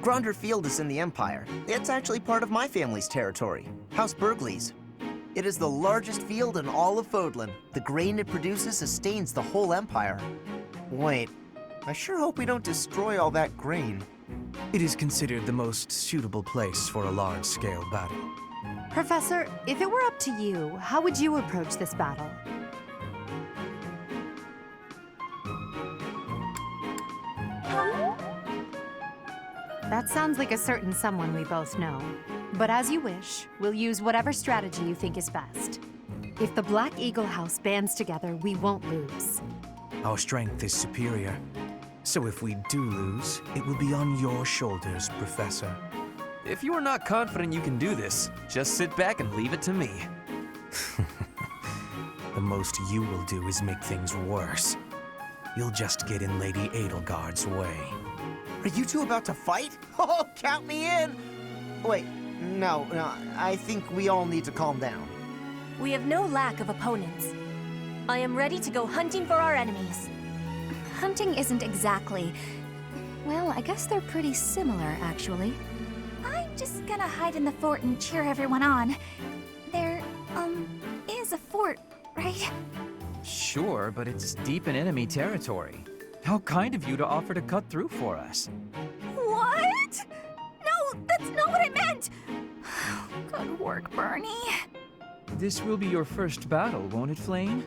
Gronder Field is in the Empire. It's actually part of my family's territory, House Burgleys. It is the largest field in all of Fodlan. The grain it produces sustains the whole Empire. Wait, I sure hope we don't destroy all that grain. It is considered the most suitable place for a large-scale battle. Professor, if it were up to you, how would you approach this battle? That sounds like a certain someone we both know. But as you wish, we'll use whatever strategy you think is best. If the Black Eagle House bands together, we won't lose. Our strength is superior. So if we do lose, it will be on your shoulders, Professor. If you are not confident you can do this, just sit back and leave it to me. The most you will do is make things worse. You'll just get in Lady Edelgard's way. Are you two about to fight? Oh, count me in! Wait, no, I think we all need to calm down. We have no lack of opponents. I am ready to go hunting for our enemies. Hunting isn't exactly... Well, I guess they're pretty similar, actually. I'm just gonna hide in the fort and cheer everyone on. There, is a fort, right? Sure, but it's deep in enemy territory. How kind of you to offer to cut through for us. What? No, that's not what I meant! Good work, Bernie. This will be your first battle, won't it, Flame?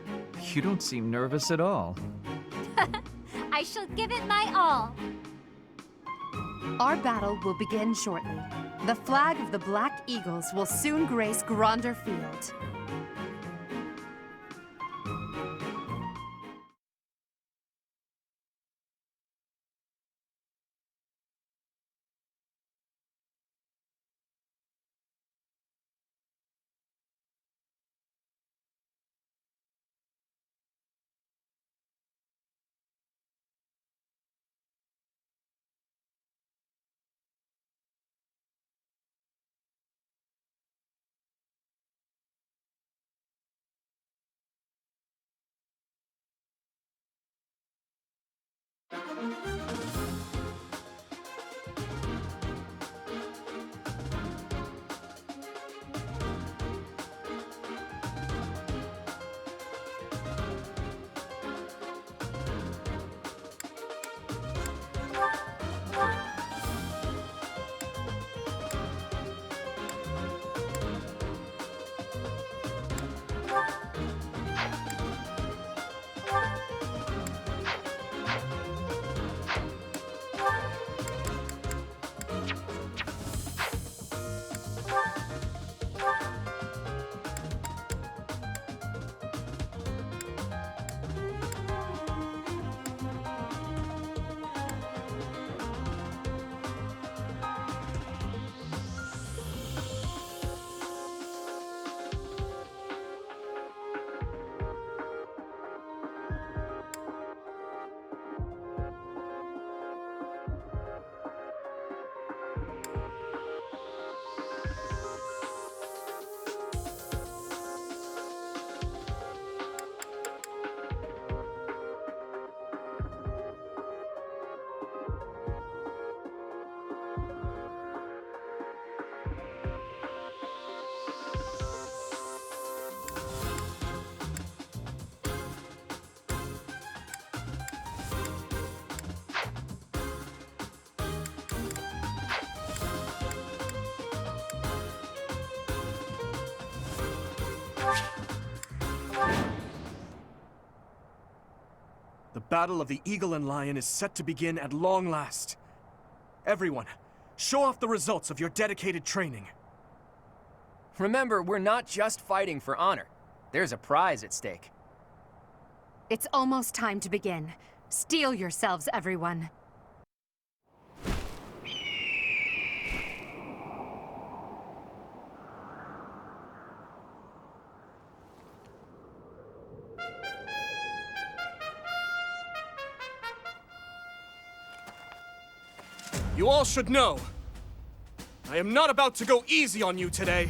You don't seem nervous at all. I shall give it my all. Our battle will begin shortly. The flag of the Black Eagles will soon grace Gronder Field. The Battle of the Eagle and Lion is set to begin at long last. Everyone, show off the results of your dedicated training. Remember, we're not just fighting for honor. There's a prize at stake. It's almost time to begin. Steel yourselves, everyone. You all should know, I am not about to go easy on you today.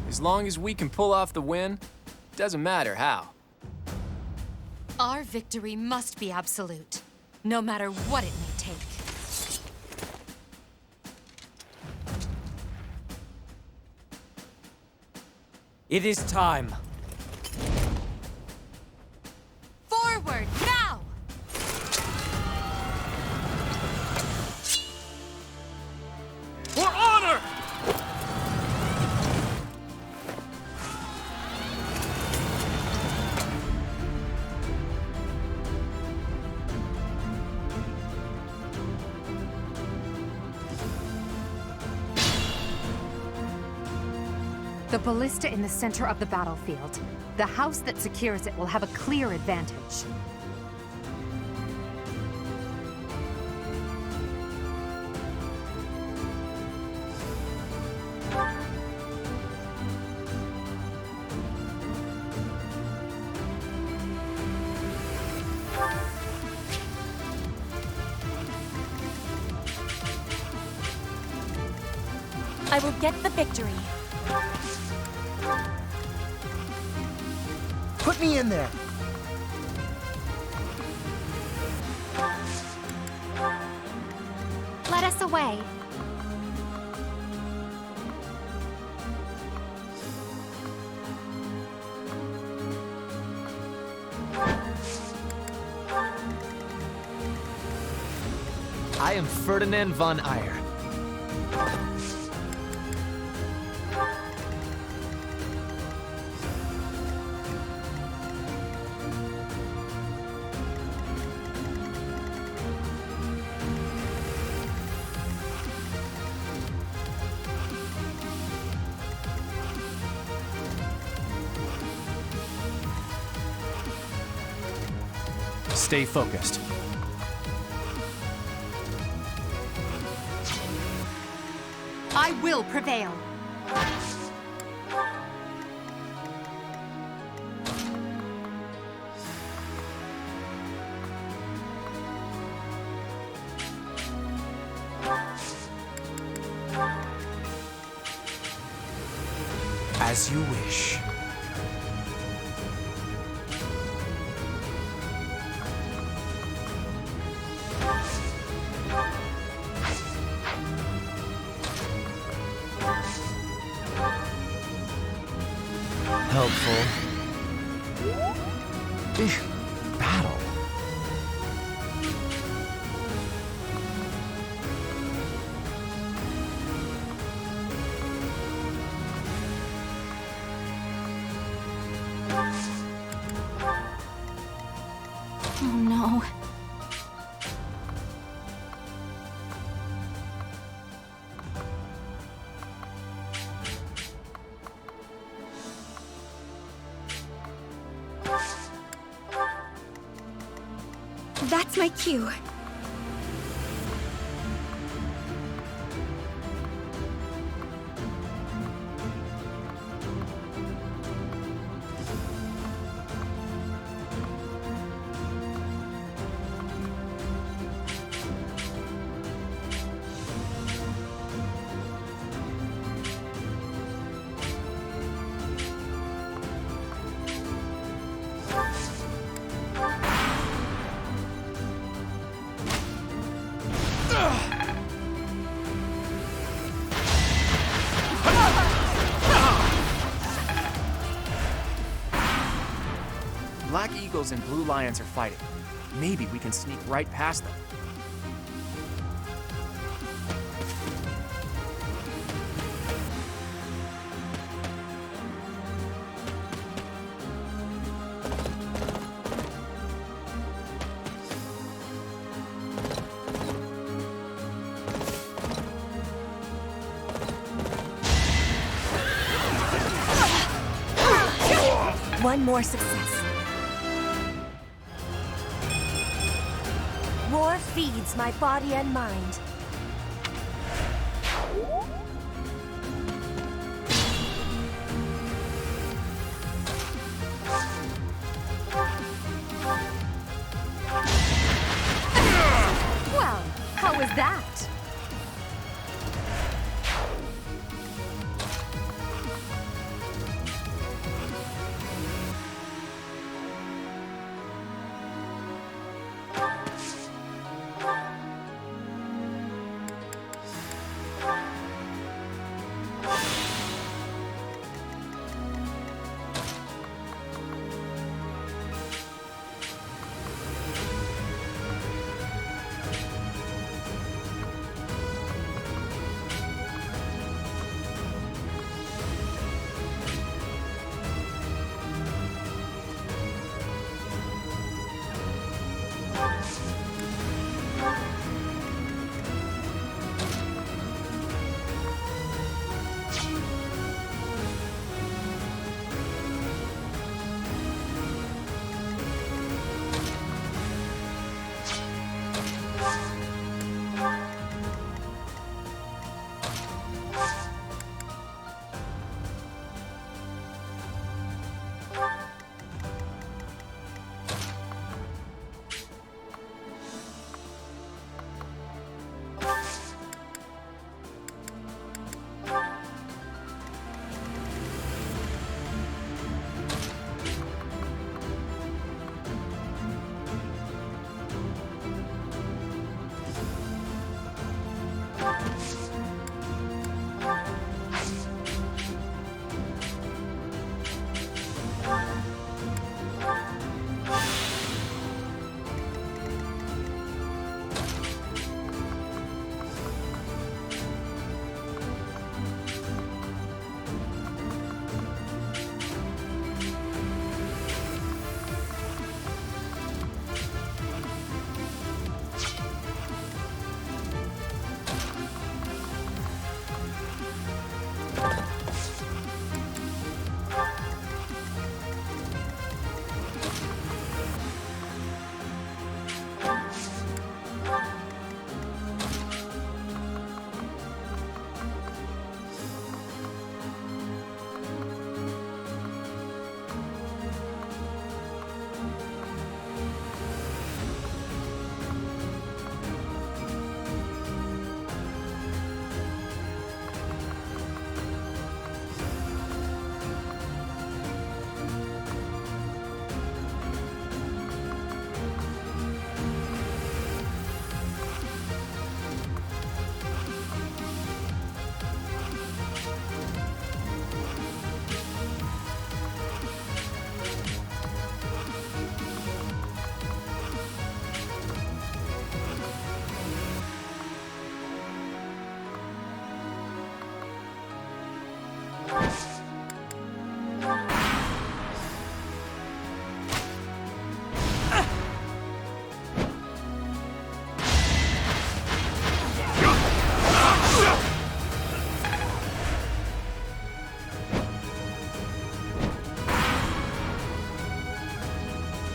As long as we can pull off the win, doesn't matter how. Our victory must be absolute. no matter what it may take. It is time. Forward, now! For honor! The ballista in the center of the battlefield. The house that secures it will have a clear advantage. I will get the victory. Put me in there. Let us away. I am Ferdinand von Eyre. Stay focused. I will prevail. As you wish. Helpful. Battle. Oh no. That's my cue. Black Eagles and Blue Lions are fighting. Maybe we can sneak right past them. One more success. War feeds my body and mind. Well, how was that?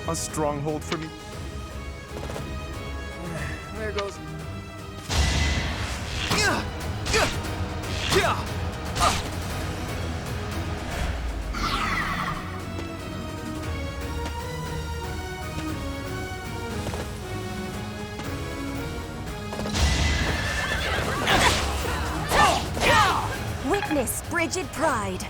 A stronghold for me. There goes. Witness frigid pride.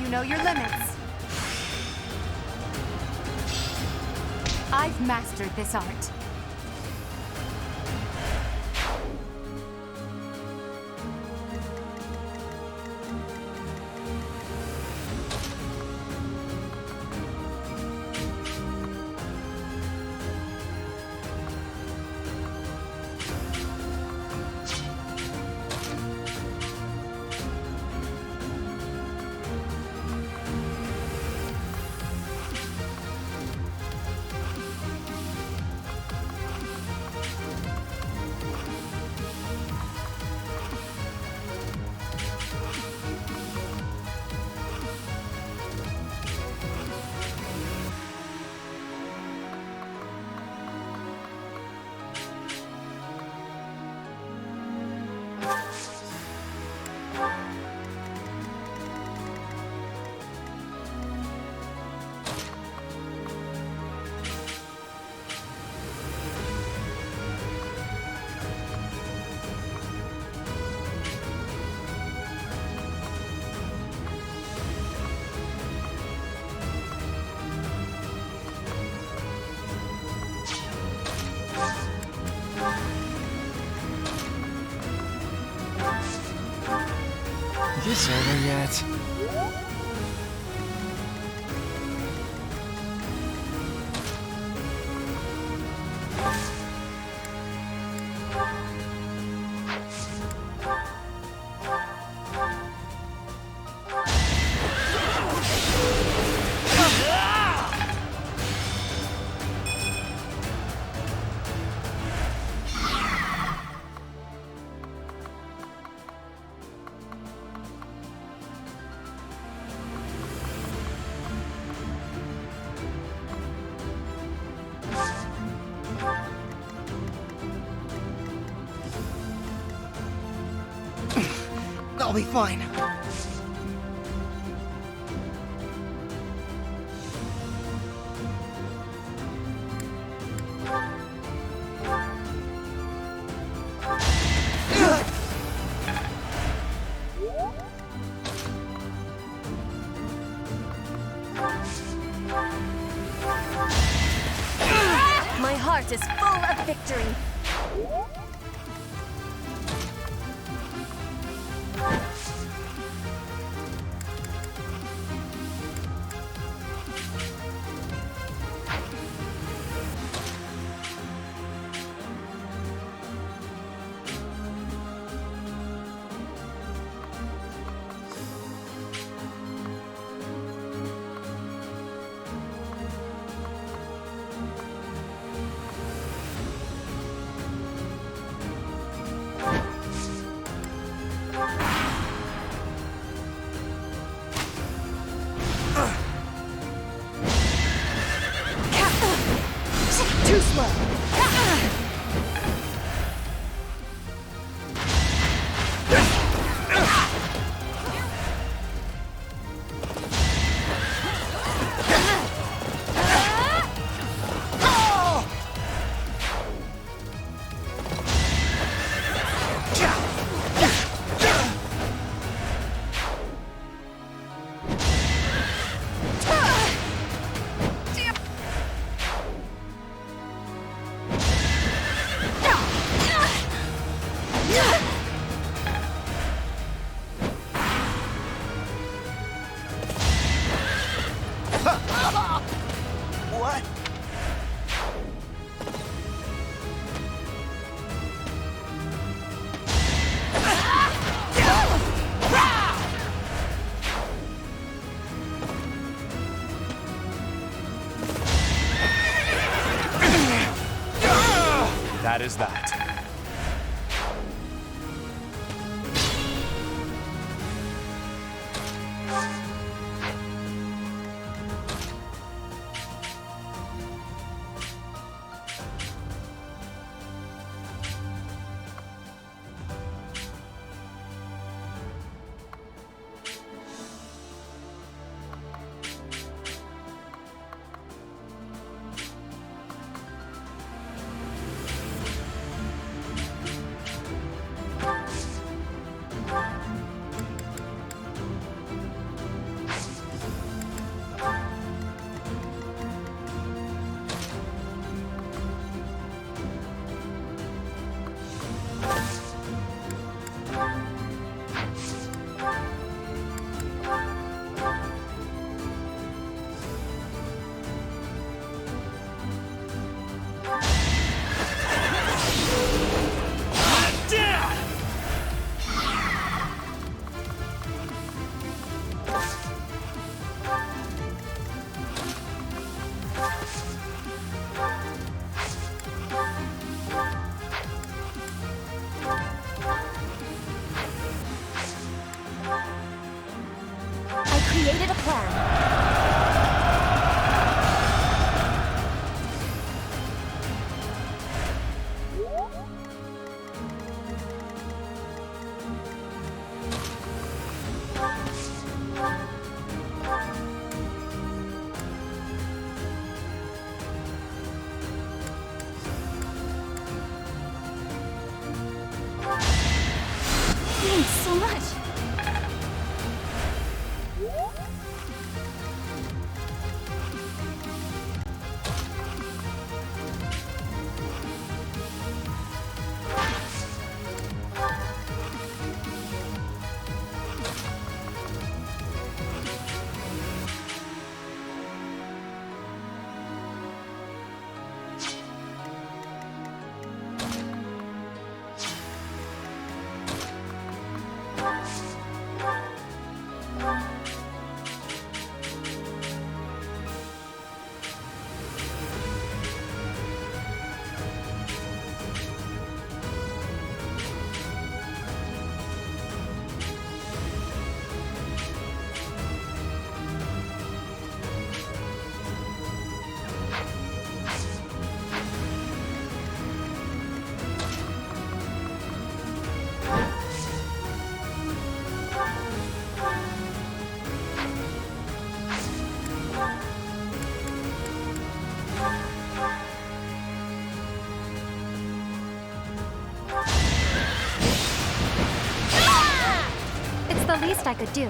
Know your limits. I've mastered this art. this over yet? I'll be fine. My heart is full of victory. Too slow. What? That is that. least I could do.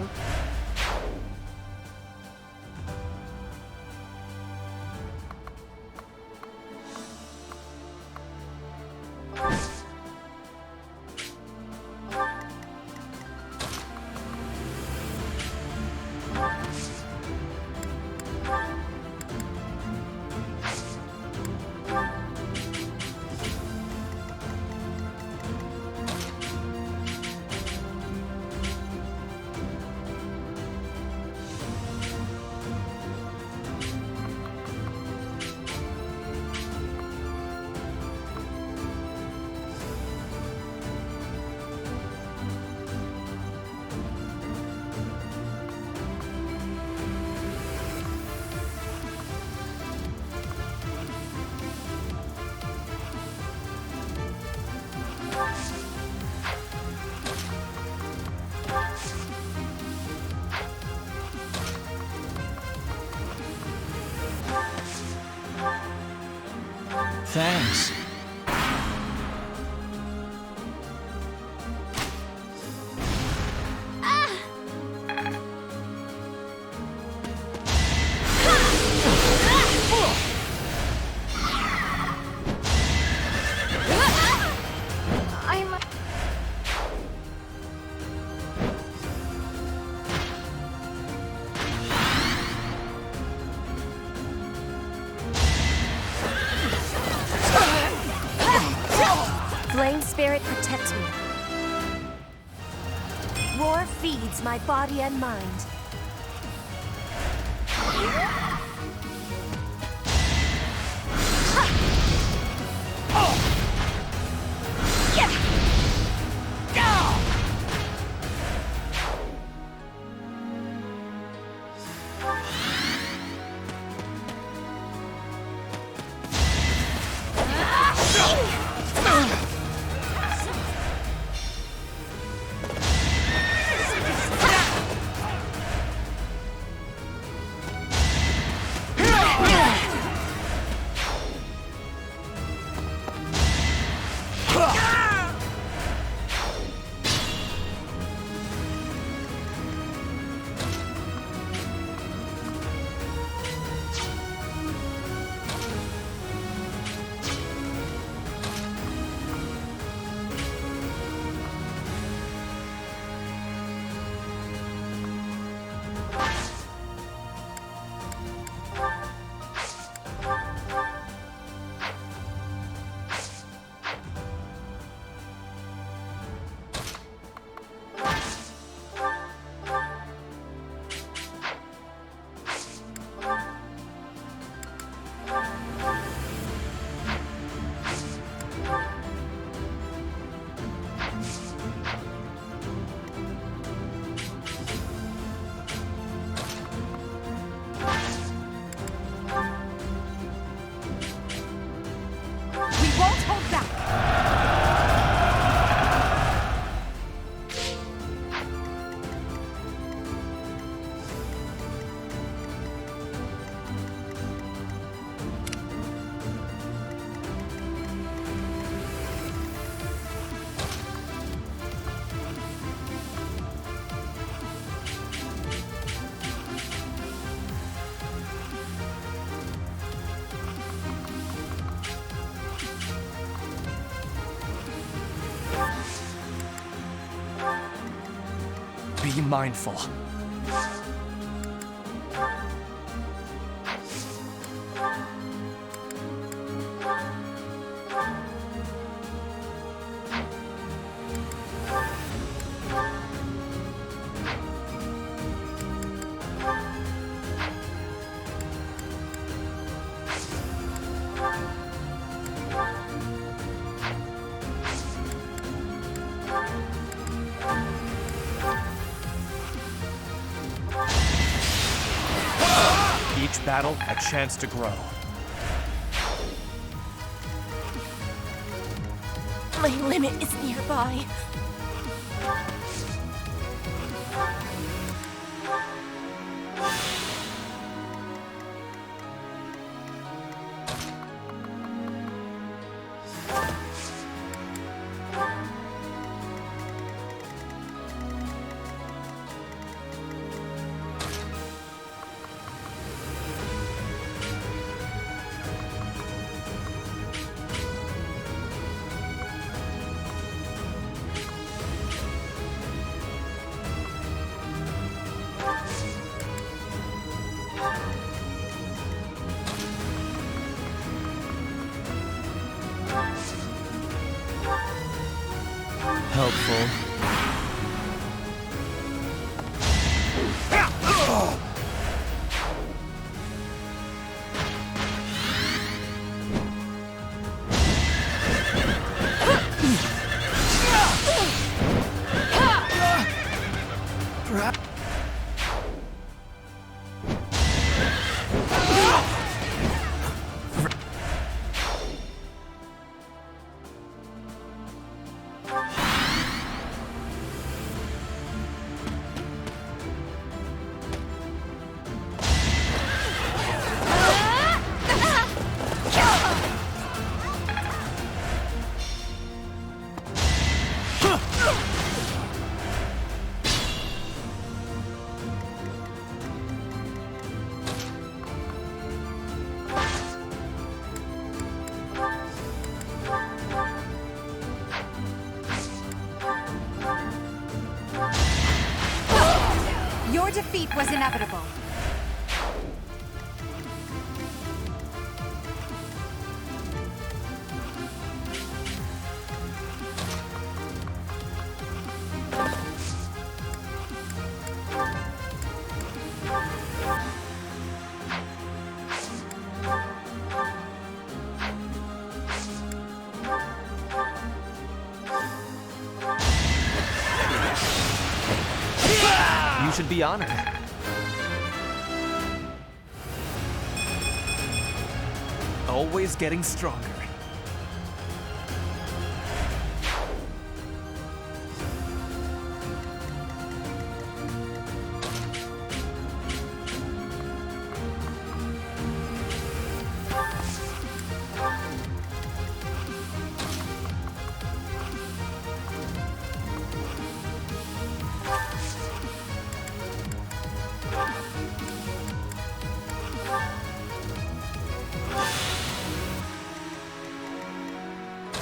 Thanks. I'm... Flame Spirit, protect me. War feeds my body and mind. Be mindful. Each battle, a chance to grow. My limit is nearby. helpful. Your defeat was inevitable. You should be honored. Always getting stronger.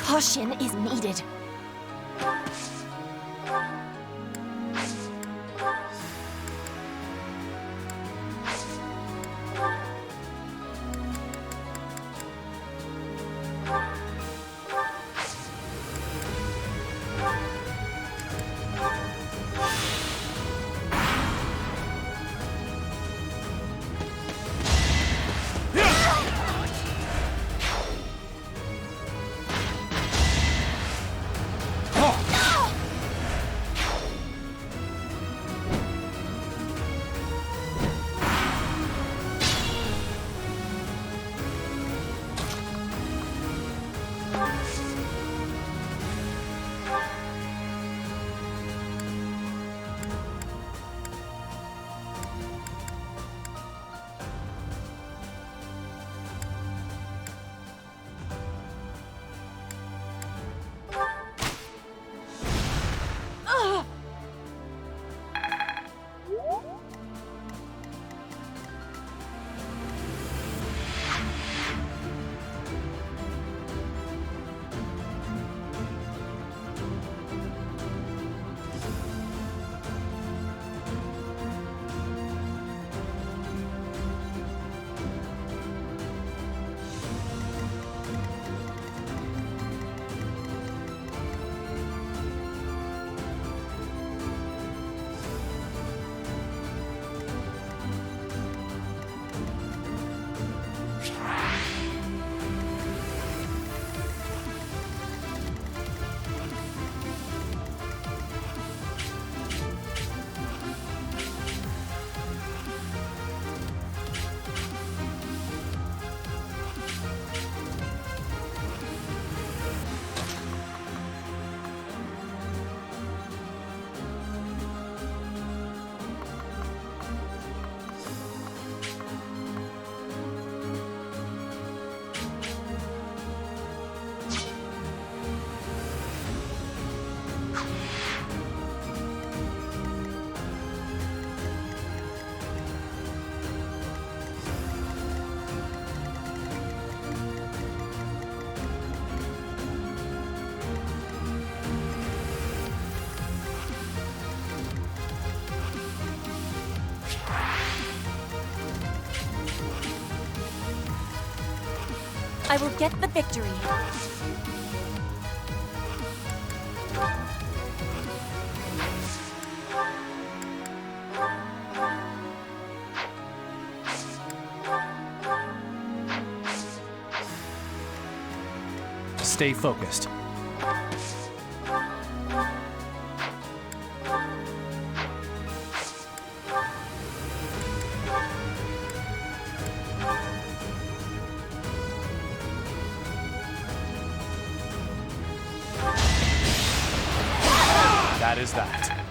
Caution is needed. I will get the victory. stay focused. That is that.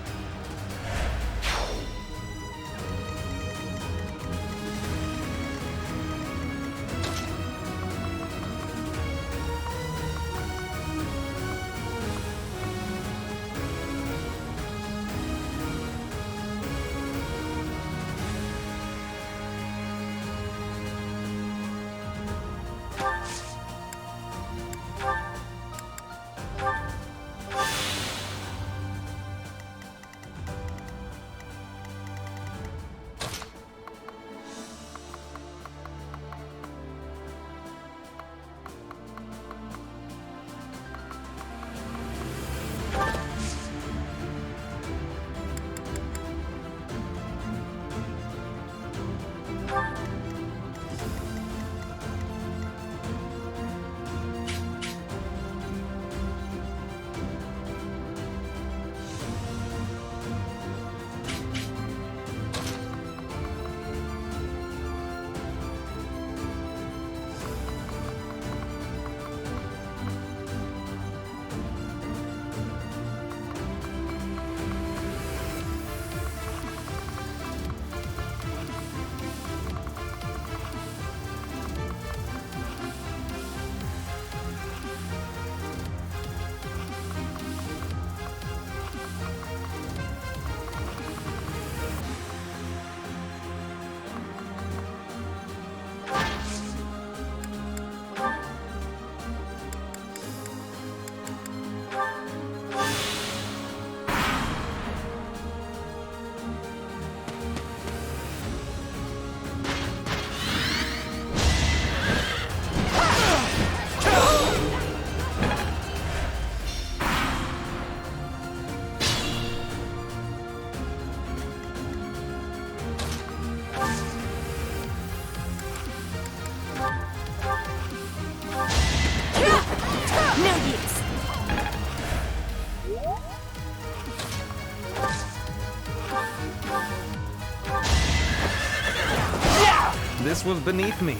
This was beneath me.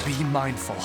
Be mindful.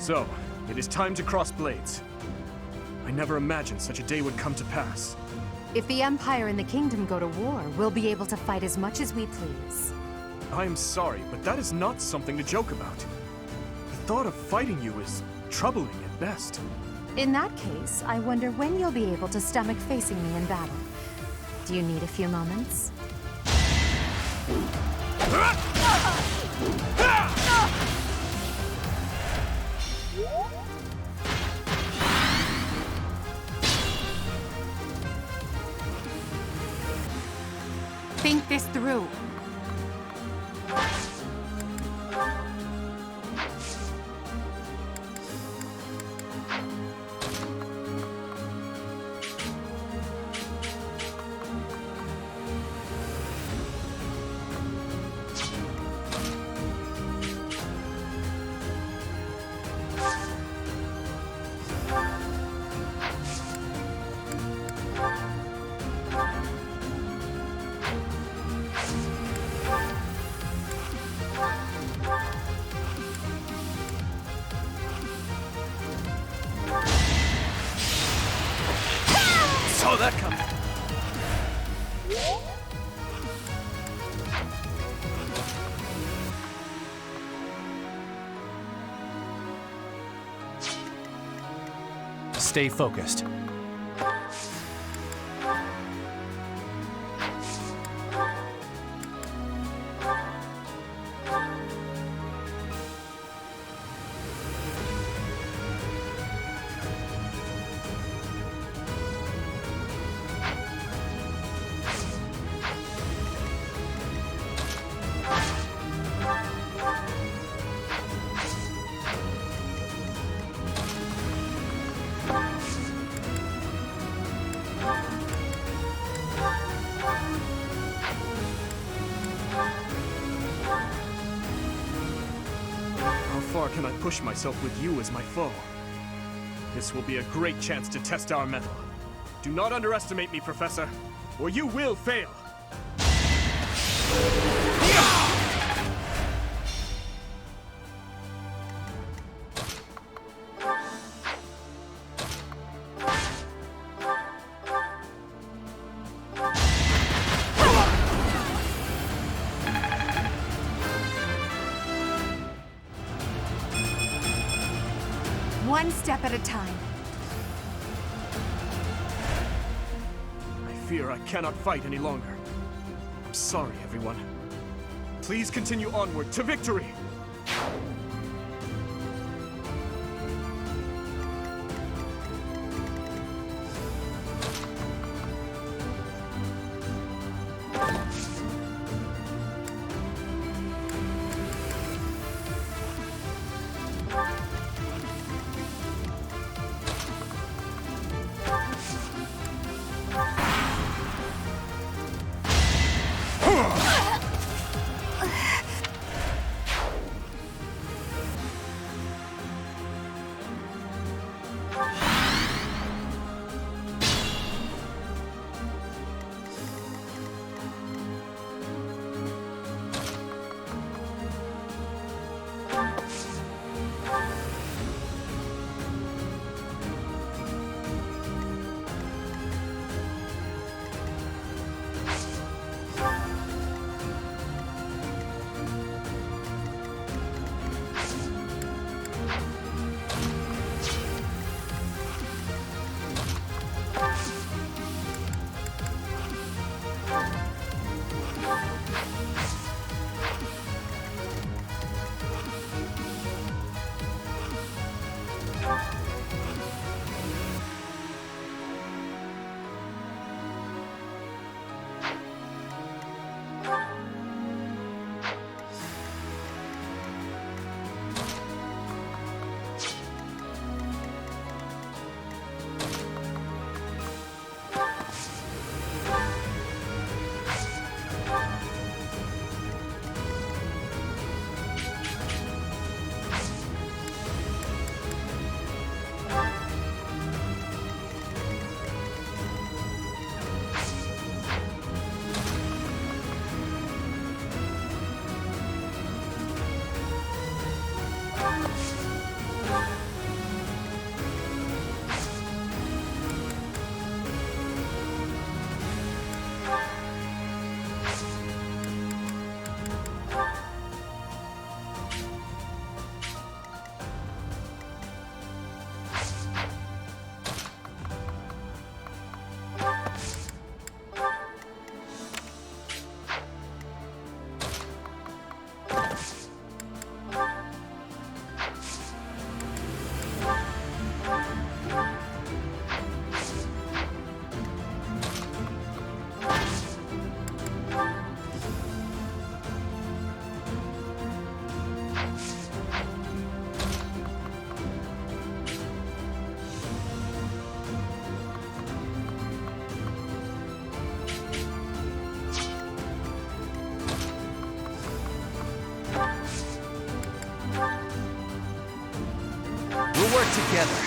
So, it is time to cross blades. I never imagined such a day would come to pass. If the Empire and the Kingdom go to war, we'll be able to fight as much as we please. I am sorry, but that is not something to joke about. The thought of fighting you is troubling at best. In that case, I wonder when you'll be able to stomach facing me in battle. Do you need a few moments? Think this through. saw that coming. Stay focused. How far can I push myself with you as my foe? This will be a great chance to test our mettle. Do not underestimate me, Professor, or you will fail. One step at a time. I fear I cannot fight any longer. I'm sorry, everyone. Please continue onward to victory! We'll work together.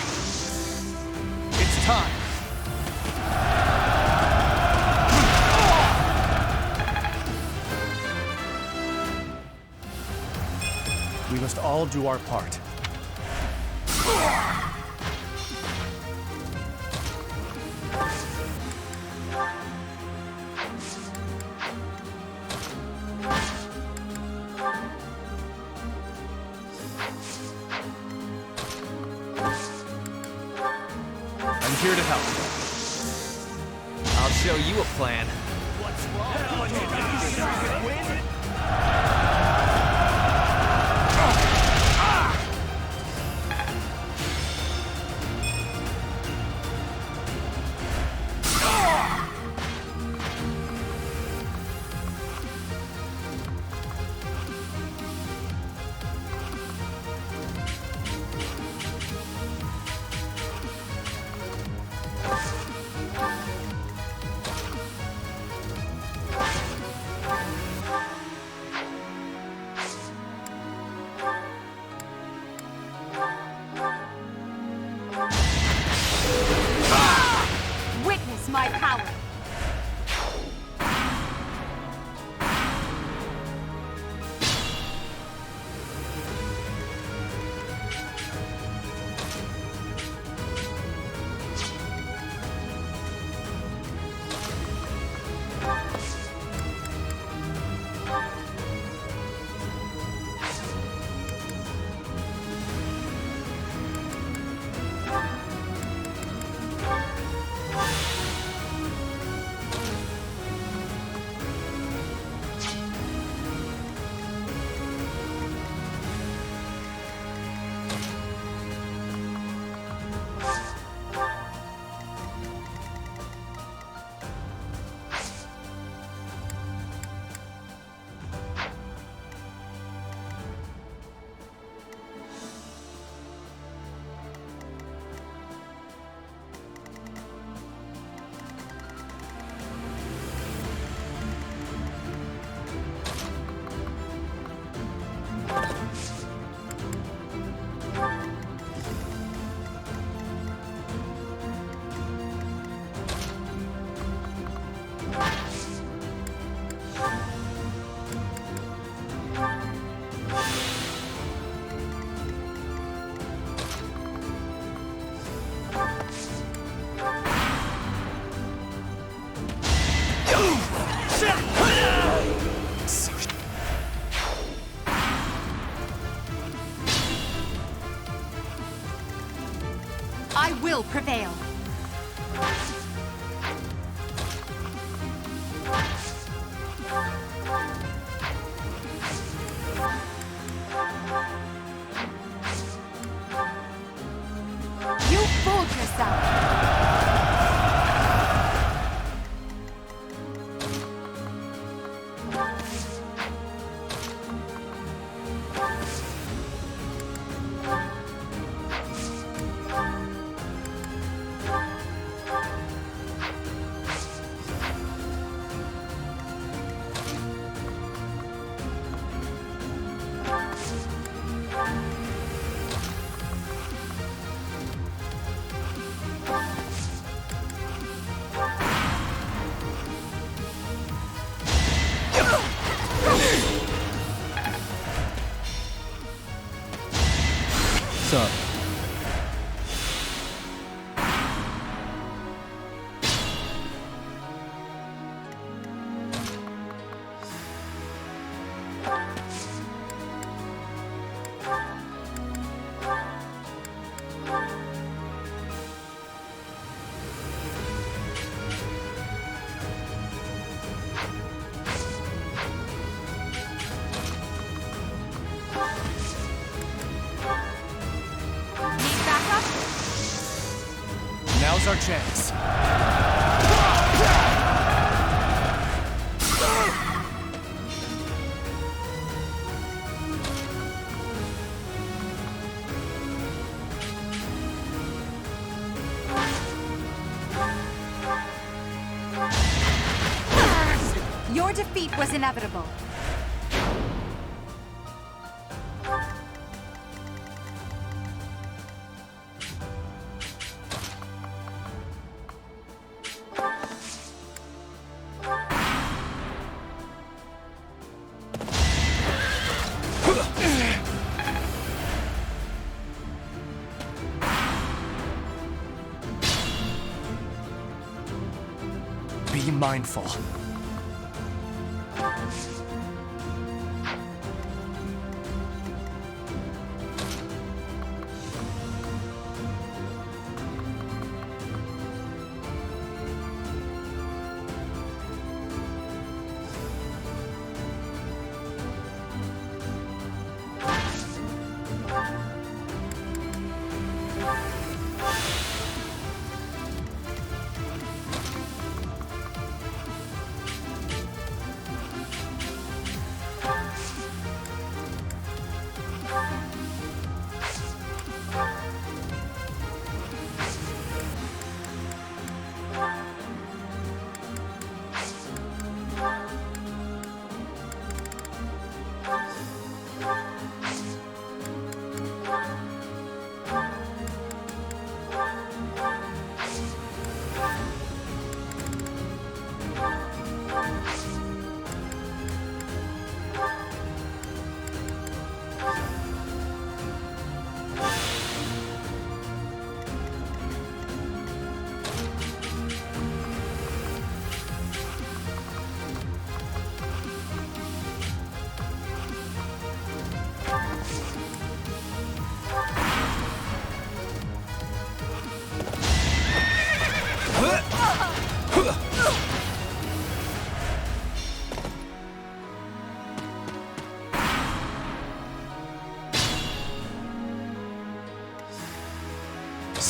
It's time. We must all do our part. here to help. I'll show you a plan. Witness my power. I will prevail. You fooled yourself. What's up? Now's our chance. Your defeat was inevitable. Be mindful.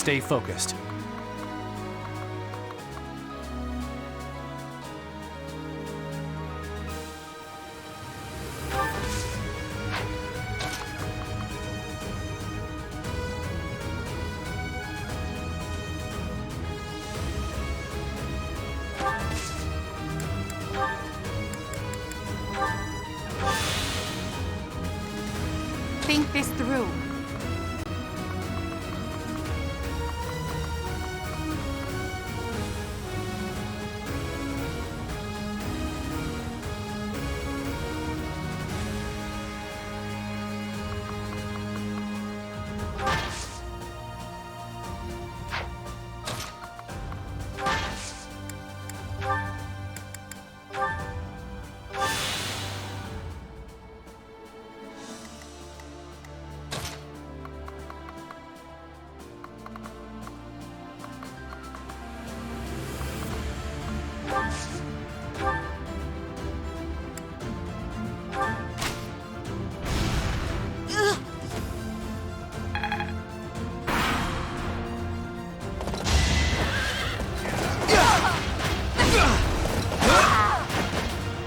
Stay focused. Think this through.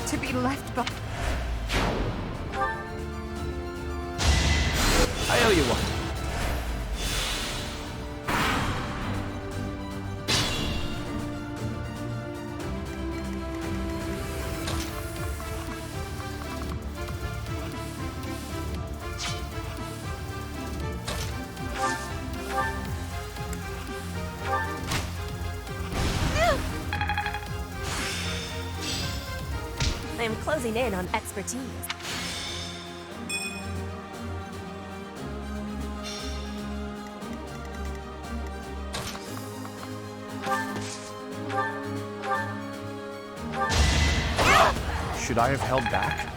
To be left behind. I owe you one. I am closing in on expertise. Should I have held back?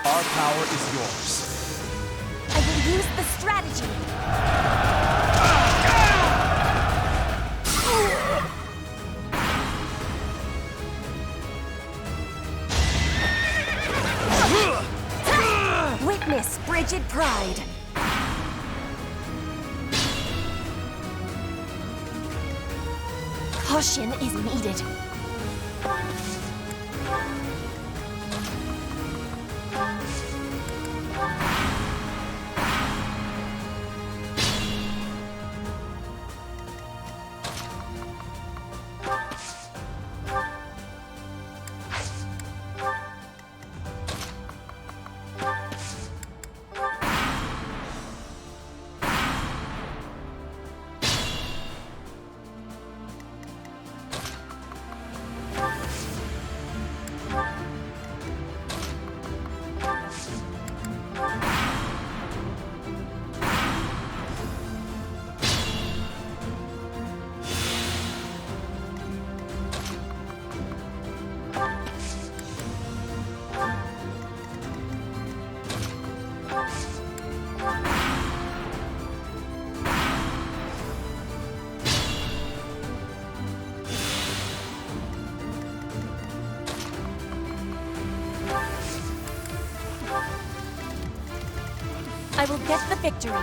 Our power is yours. I will use the strategy. Witness frigid pride. Caution is needed. I will get the victory.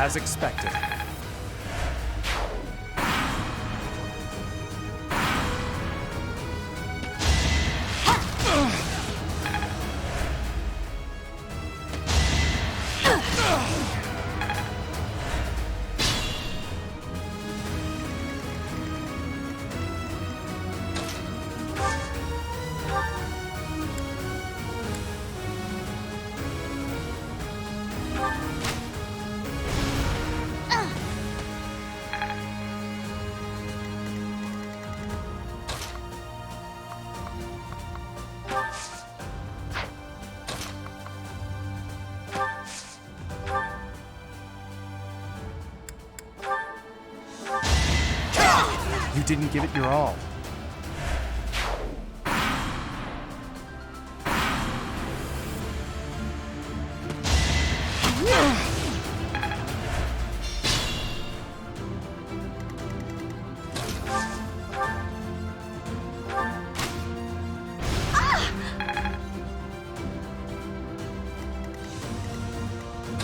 As expected. You didn't give it your all.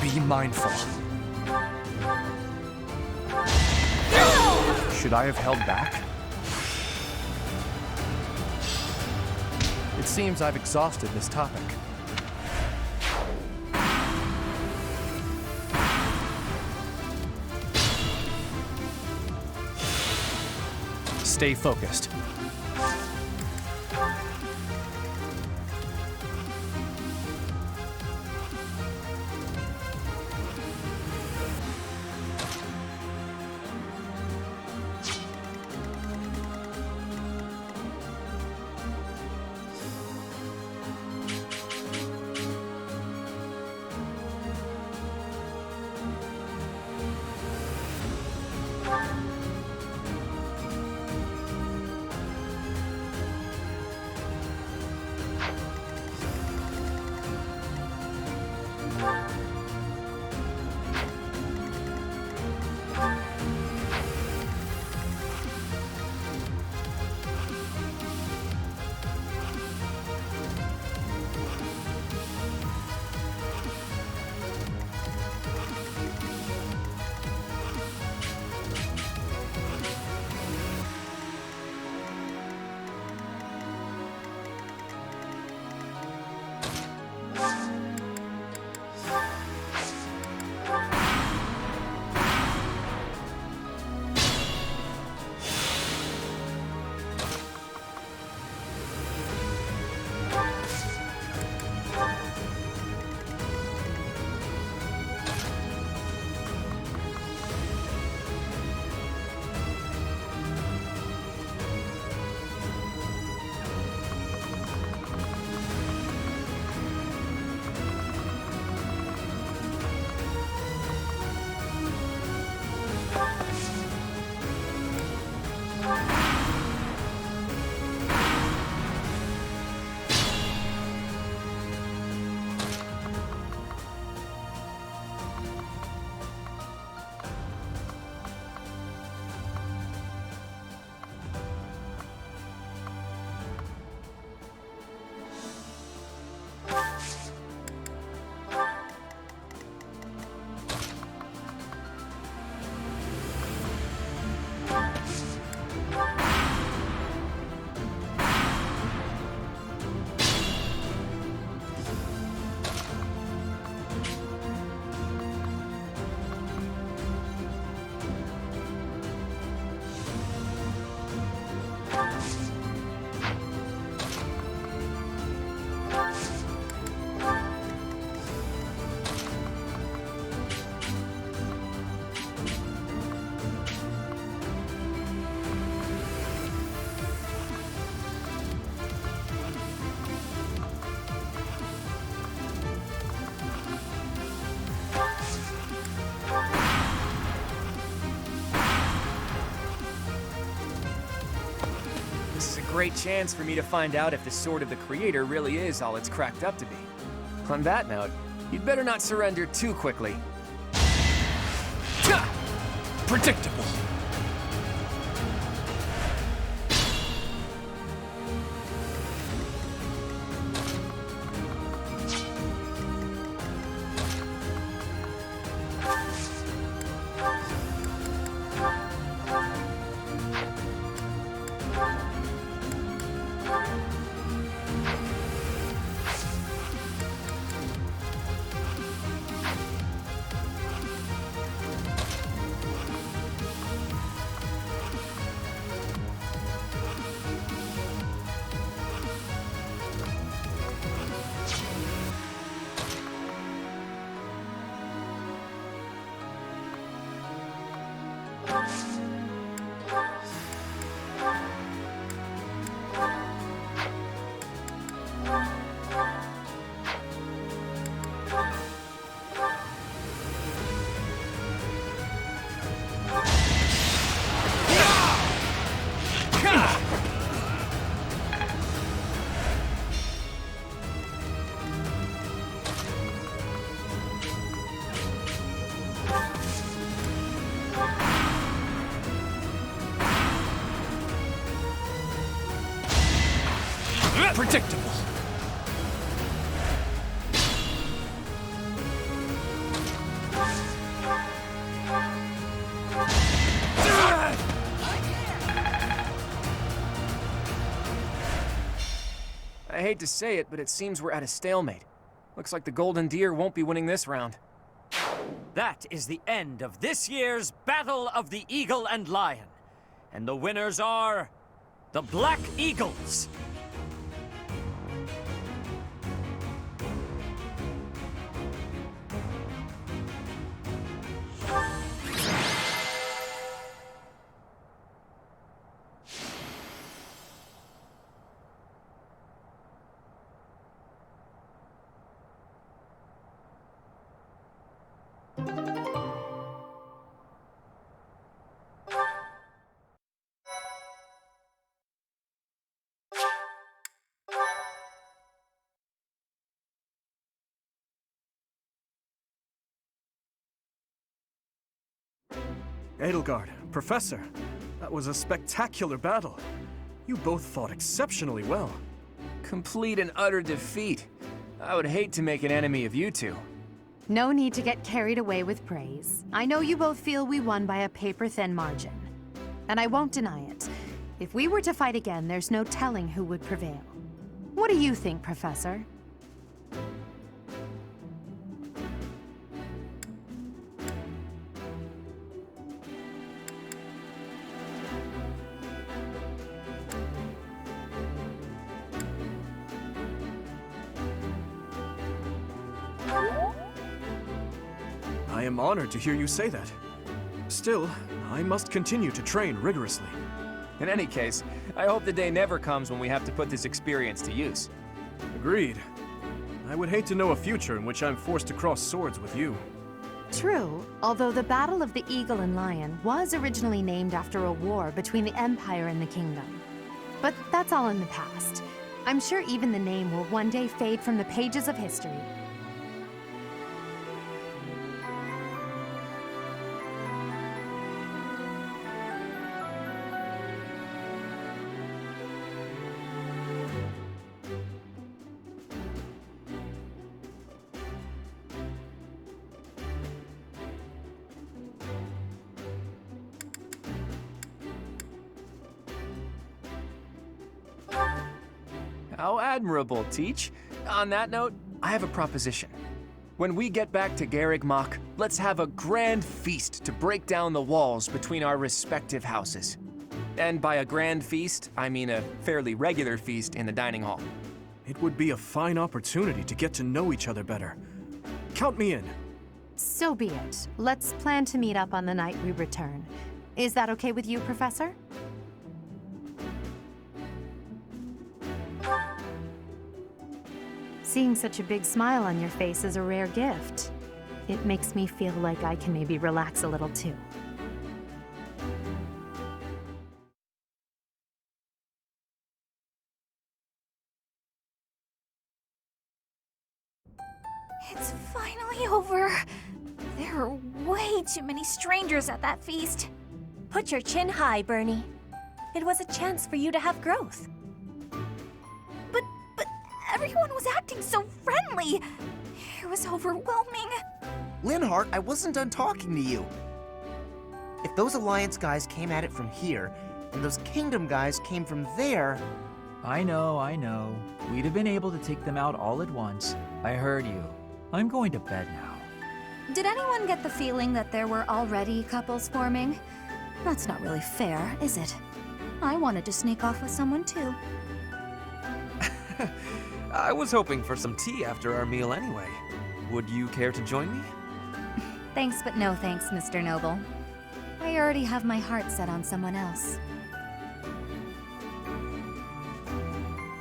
Be mindful. Should I have held back? It seems I've exhausted this topic. Stay focused. great chance for me to find out if the Sword of the Creator really is all it's cracked up to be. On that note, you'd better not surrender too quickly. Predictable. Predictable. I hate to say it, but it seems we're at a stalemate. Looks like the Golden Deer won't be winning this round. That is the end of this year's Battle of the Eagle and Lion. And the winners are the Black Eagles. Edelgard, Professor, that was a spectacular battle. You both fought exceptionally well. Complete and utter defeat. I would hate to make an enemy of you two. No need to get carried away with praise. I know you both feel we won by a paper-thin margin. And I won't deny it. If we were to fight again, there's no telling who would prevail. What do you think, Professor? I am honored to hear you say that. Still, I must continue to train rigorously. In any case, I hope the day never comes when we have to put this experience to use. Agreed. I would hate to know a future in which I'm forced to cross swords with you. True, although the Battle of the Eagle and Lion was originally named after a war between the Empire and the Kingdom. But that's all in the past. I'm sure even the name will one day fade from the pages of history. How admirable, Teach. On that note, I have a proposition. When we get back to Garreg Mach, let's have a grand feast to break down the walls between our respective houses. And by a grand feast, I mean a fairly regular feast in the dining hall. It would be a fine opportunity to get to know each other better. Count me in. So be it. Let's plan to meet up on the night we return. Is that okay with you, Professor? Seeing such a big smile on your face is a rare gift. It makes me feel like I can maybe relax a little too. It's finally over. There are way too many strangers at that feast. Put your chin high, Bernie. It was a chance for you to have growth. But everyone was acting so friendly. It was overwhelming. Linhart, I wasn't done talking to you. If those Alliance guys came at it from here, and those Kingdom guys came from there... I know. We'd have been able to take them out all at once. I heard you. I'm going to bed now. Did anyone get the feeling that there were already couples forming? That's not really fair, is it? I wanted to sneak off with someone too. I was hoping for some tea after our meal anyway. Would you care to join me? Thanks, but no thanks, Mr. Noble. I already have my heart set on someone else.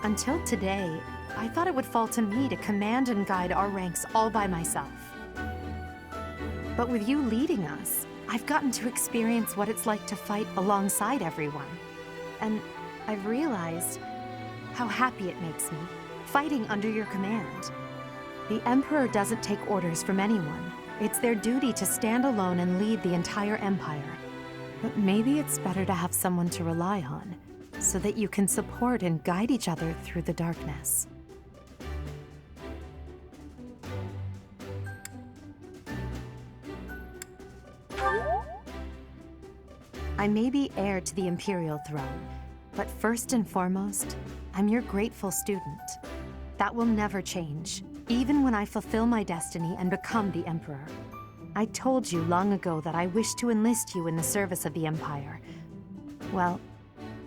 Until today, I thought it would fall to me to command and guide our ranks all by myself. But with you leading us, I've gotten to experience what it's like to fight alongside everyone. And I've realized how happy it makes me, fighting under your command. The Emperor doesn't take orders from anyone. It's their duty to stand alone and lead the entire Empire. But maybe it's better to have someone to rely on, so that you can support and guide each other through the darkness. I may be heir to the Imperial throne, but first and foremost, I'm your grateful student. That will never change, even when I fulfill my destiny and become the Emperor. I told you long ago that I wish to enlist you in the service of the Empire. Well,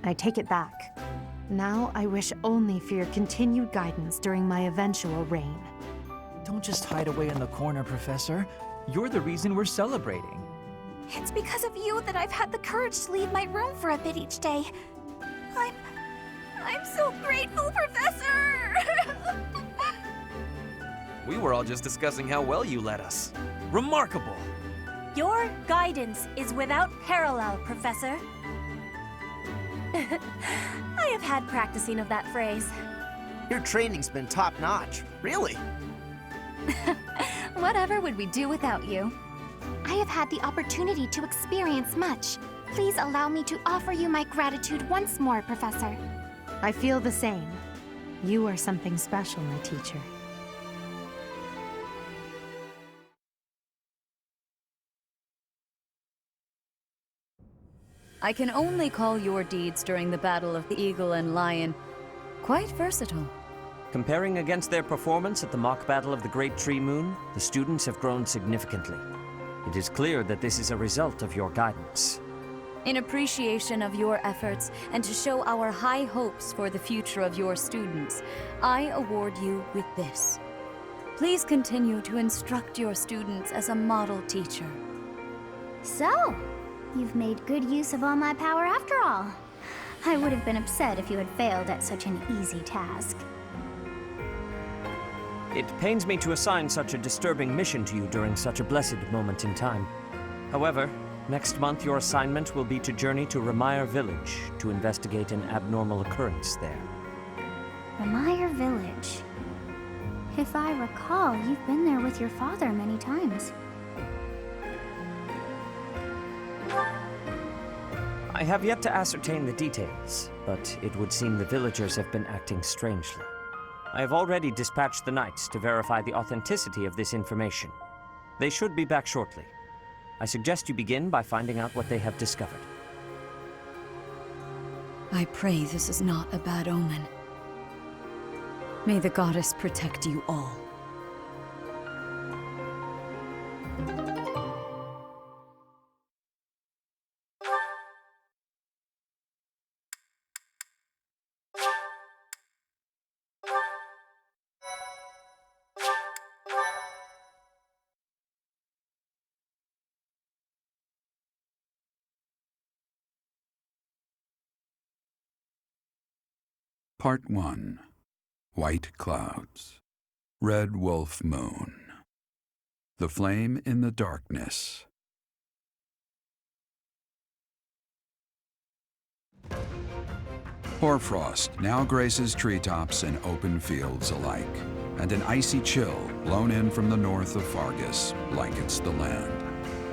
I take it back. Now I wish only for your continued guidance during my eventual reign. Don't just hide away in the corner, Professor. You're the reason we're celebrating. It's because of you that I've had the courage to leave my room for a bit each day. I'm so grateful, Professor! We were all just discussing how well you led us. Remarkable! Your guidance is without parallel, Professor. I have had practicing of that phrase. Your training's been top-notch, really. Whatever would we do without you? I have had the opportunity to experience much. Please allow me to offer you my gratitude once more, Professor. I feel the same. You are something special, my teacher. I can only call your deeds during the Battle of the Eagle and Lion quite versatile. Comparing against their performance at the mock battle of the Great Tree Moon, the students have grown significantly. It is clear that this is a result of your guidance. In appreciation of your efforts and to show our high hopes for the future of your students, I award you with this. Please continue to instruct your students as a model teacher. So, you've made good use of all my power after all. I would have been upset if you had failed at such an easy task. It pains me to assign such a disturbing mission to you during such a blessed moment in time. However, next month your assignment will be to journey to Ramire Village to investigate an abnormal occurrence there. Ramire Village. If I recall, you've been there with your father many times. I have yet to ascertain the details, but it would seem the villagers have been acting strangely. I have already dispatched the knights to verify the authenticity of this information. They should be back shortly. I suggest you begin by finding out what they have discovered. I pray this is not a bad omen. May the goddess protect you all. Part 1. White Clouds. Red Wolf Moon. The Flame in the Darkness. Hoarfrost now graces treetops and open fields alike. and an icy chill blown in from the north of Fargus blankets the land.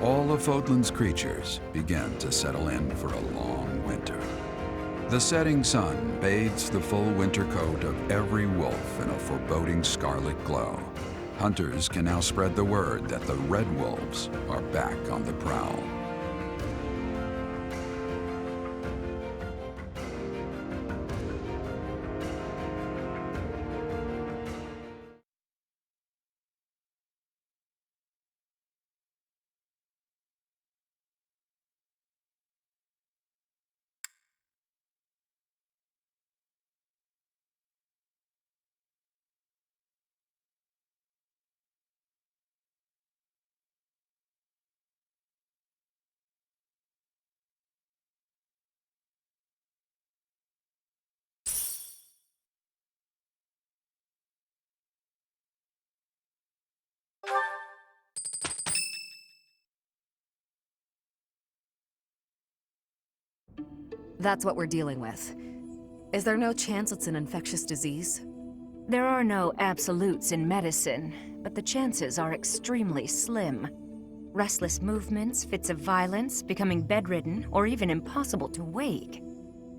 All of Fodlan's creatures begin to settle in for a long winter. The setting sun bathes the full winter coat of every wolf in a foreboding scarlet glow. Hunters can now spread the word that the red wolves are back on the prowl. That's what we're dealing with. Is there no chance it's an infectious disease? There are no absolutes in medicine, but the chances are extremely slim. Restless movements, fits of violence, becoming bedridden, or even impossible to wake.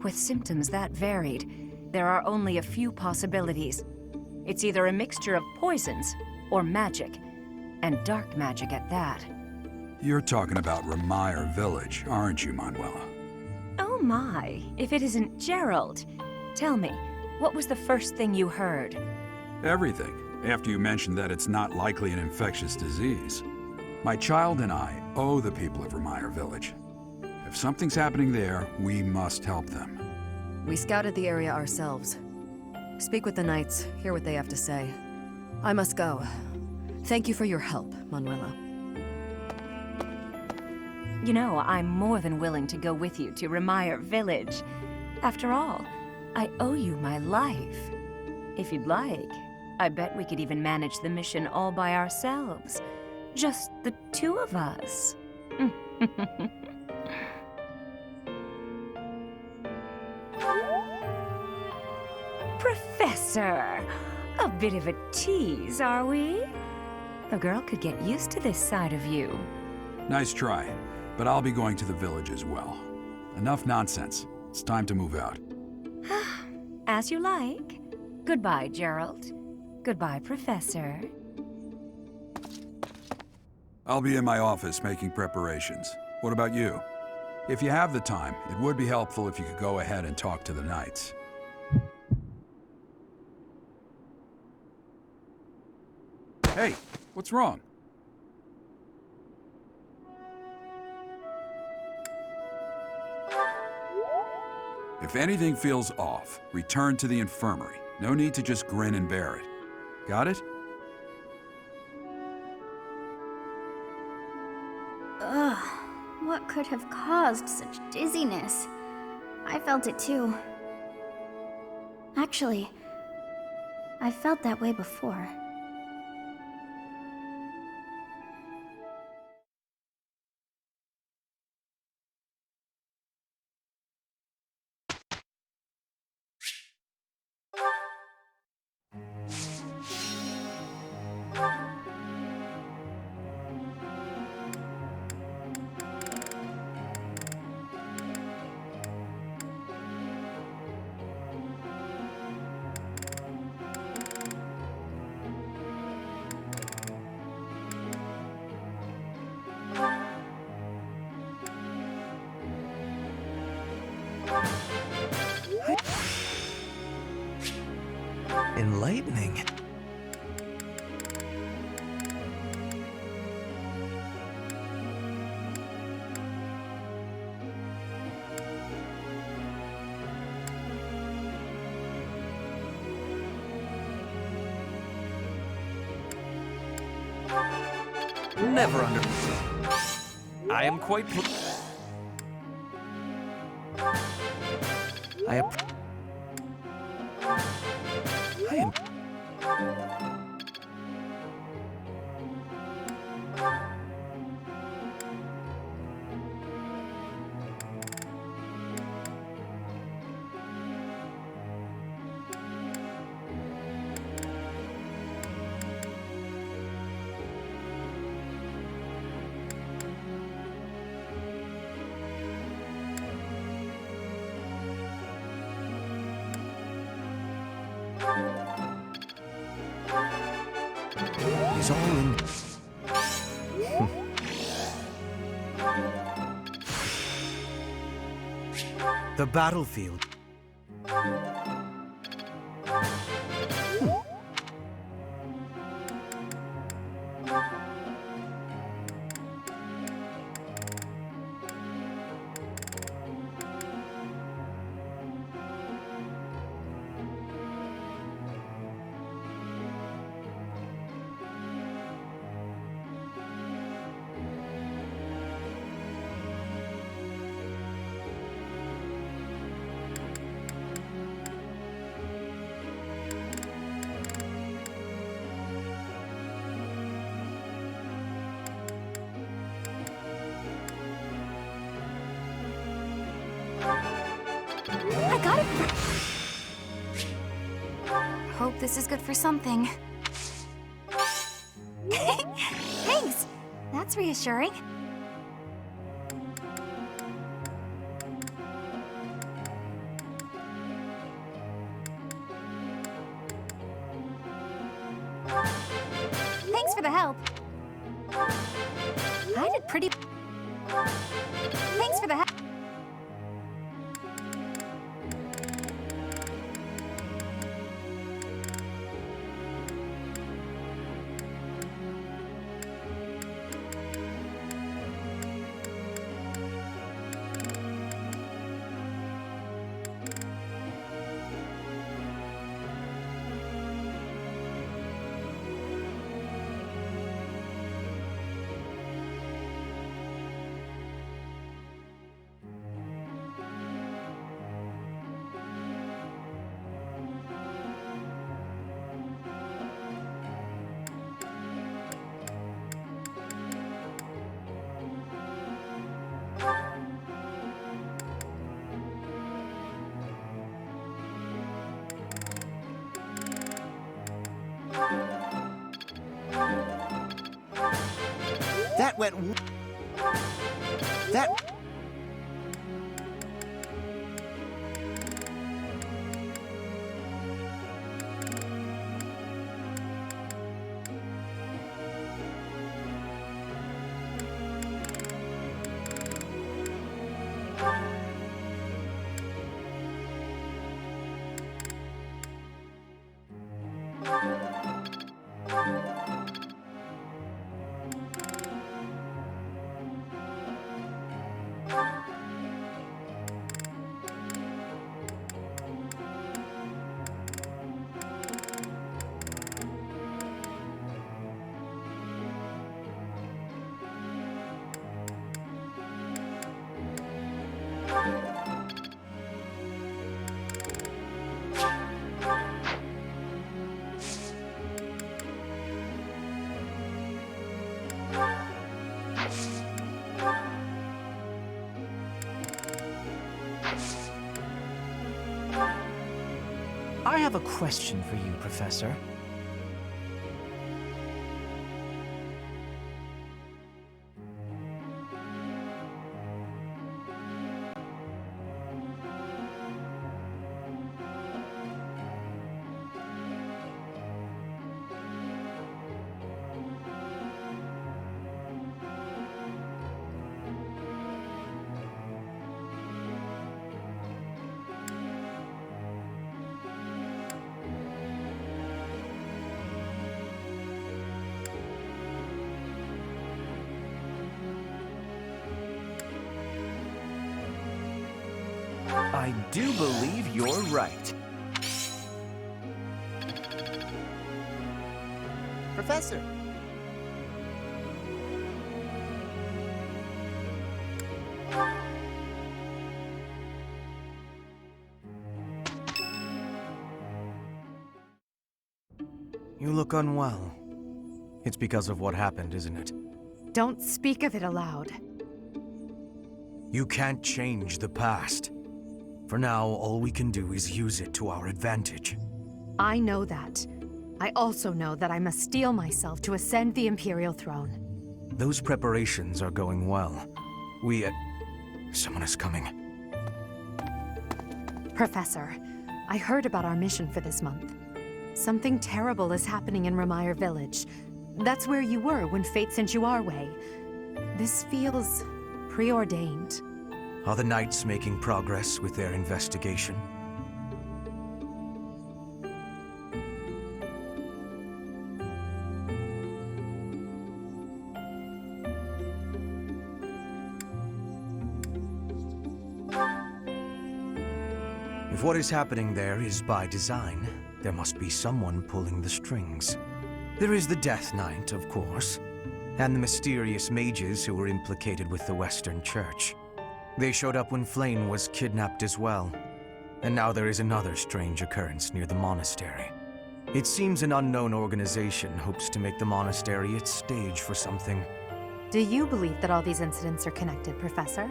With symptoms that varied, there are only a few possibilities. It's either a mixture of poisons or magic, and dark magic at that. You're talking about Remire Village, aren't you, Manuela? Oh my, if it isn't Gerald. Tell me, what was the first thing you heard? Everything, after you mentioned that it's not likely an infectious disease. My child and I owe the people of Remire Village. If something's happening there, we must help them. We scouted the area ourselves. Speak with the knights, hear what they have to say. I must go. Thank you for your help, Manuela. You know, I'm more than willing to go with you to Remire Village. After all, I owe you my life. If you'd like, I bet we could even manage the mission all by ourselves. Just the two of us. Professor! A bit of a tease, are we? A girl could get used to this side of you. Nice try, but I'll be going to the village as well. Enough nonsense. It's time to move out. As you like. Goodbye, Gerald. Goodbye, Professor. I'll be in my office making preparations. What about you? If you have the time, it would be helpful if you could go ahead and talk to the knights. Hey, what's wrong? If anything feels off, return to the infirmary. No need to just grin and bear it. Got it? Ugh, what could have caused such dizziness? I felt it too. Actually, I felt that way before. Enlightening. Never under... I am quite... I am... Is all in... The battlefield. I got it. Hope this is good for something. Thanks. That's reassuring. Thanks for the help. I did pretty... Thanks for the help. That went... That... I have a question for you, Professor. I do believe you're right. Professor! You look unwell. It's because of what happened, isn't it? Don't speak of it aloud. You can't change the past. For now, all we can do is use it to our advantage. I know that. I also know that I must steel myself to ascend the Imperial throne. Those preparations are going well. Someone is coming. Professor, I heard about our mission for this month. Something terrible is happening in Ramire Village. That's where you were when fate sent you our way. This feels preordained. Are the Knights making progress with their investigation? If what is happening there is by design, there must be someone pulling the strings. There is the Death Knight, of course, and the mysterious mages who were implicated with the Western Church. They showed up when Flame was kidnapped as well, and now there is another strange occurrence near the monastery. It seems an unknown organization hopes to make the monastery its stage for something. Do you believe that all these incidents are connected, Professor?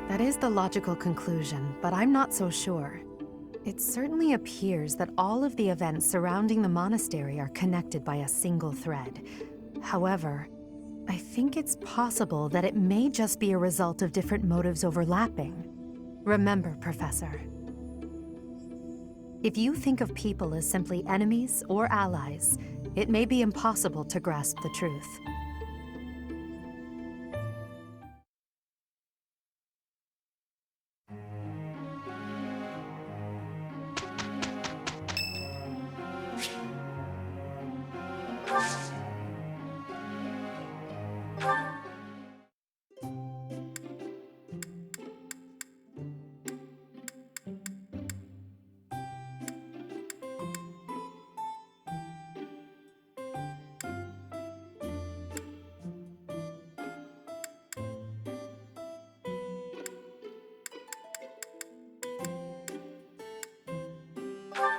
That is the logical conclusion, but I'm not so sure. It certainly appears that all of the events surrounding the monastery are connected by a single thread. However, I think it's possible that it may just be a result of different motives overlapping. Remember, Professor, if you think of people as simply enemies or allies, it may be impossible to grasp the truth.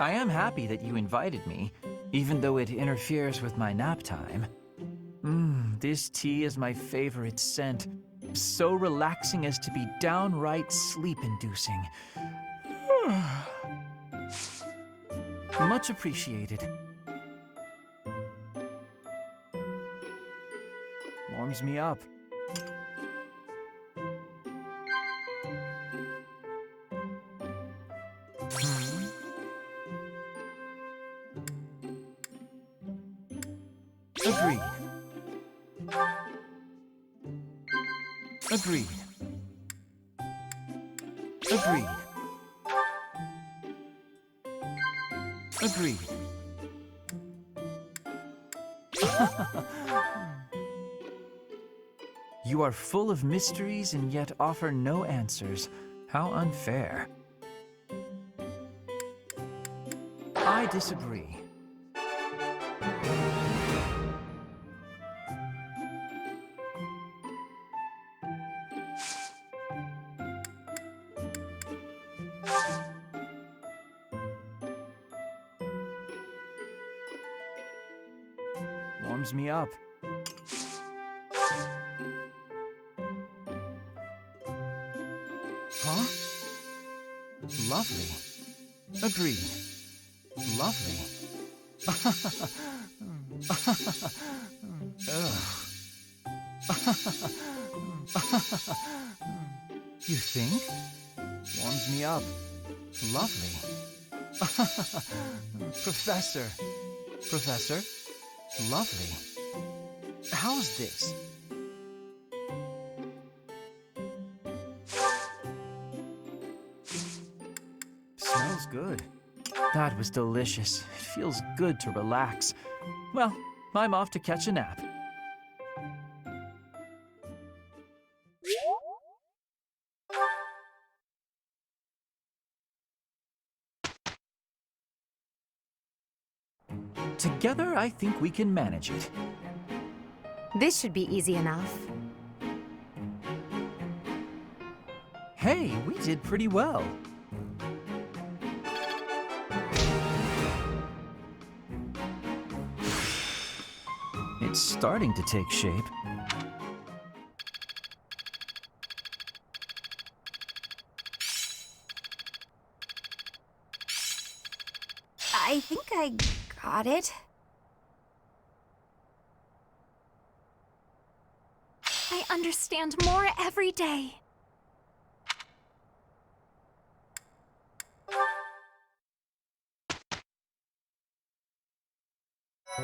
I am happy that you invited me, even though it interferes with my nap time. This tea is my favorite scent. So relaxing as to be downright sleep-inducing. Much appreciated. Warms me up. Agreed. Agreed. Agreed. Agreed. You are full of mysteries and yet offer no answers. How unfair. I disagree. Warms me up. Huh? Lovely. Agreed. Lovely. You think? Warms me up. Lovely. Professor. Professor? Lovely. How's this? Smells good. That was delicious. It feels good to relax. Well, I'm off to catch a nap. Together, I think we can manage it. This should be easy enough. Hey, we did pretty well. It's starting to take shape. I think I got it. I understand more every day. A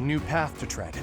new path to tread.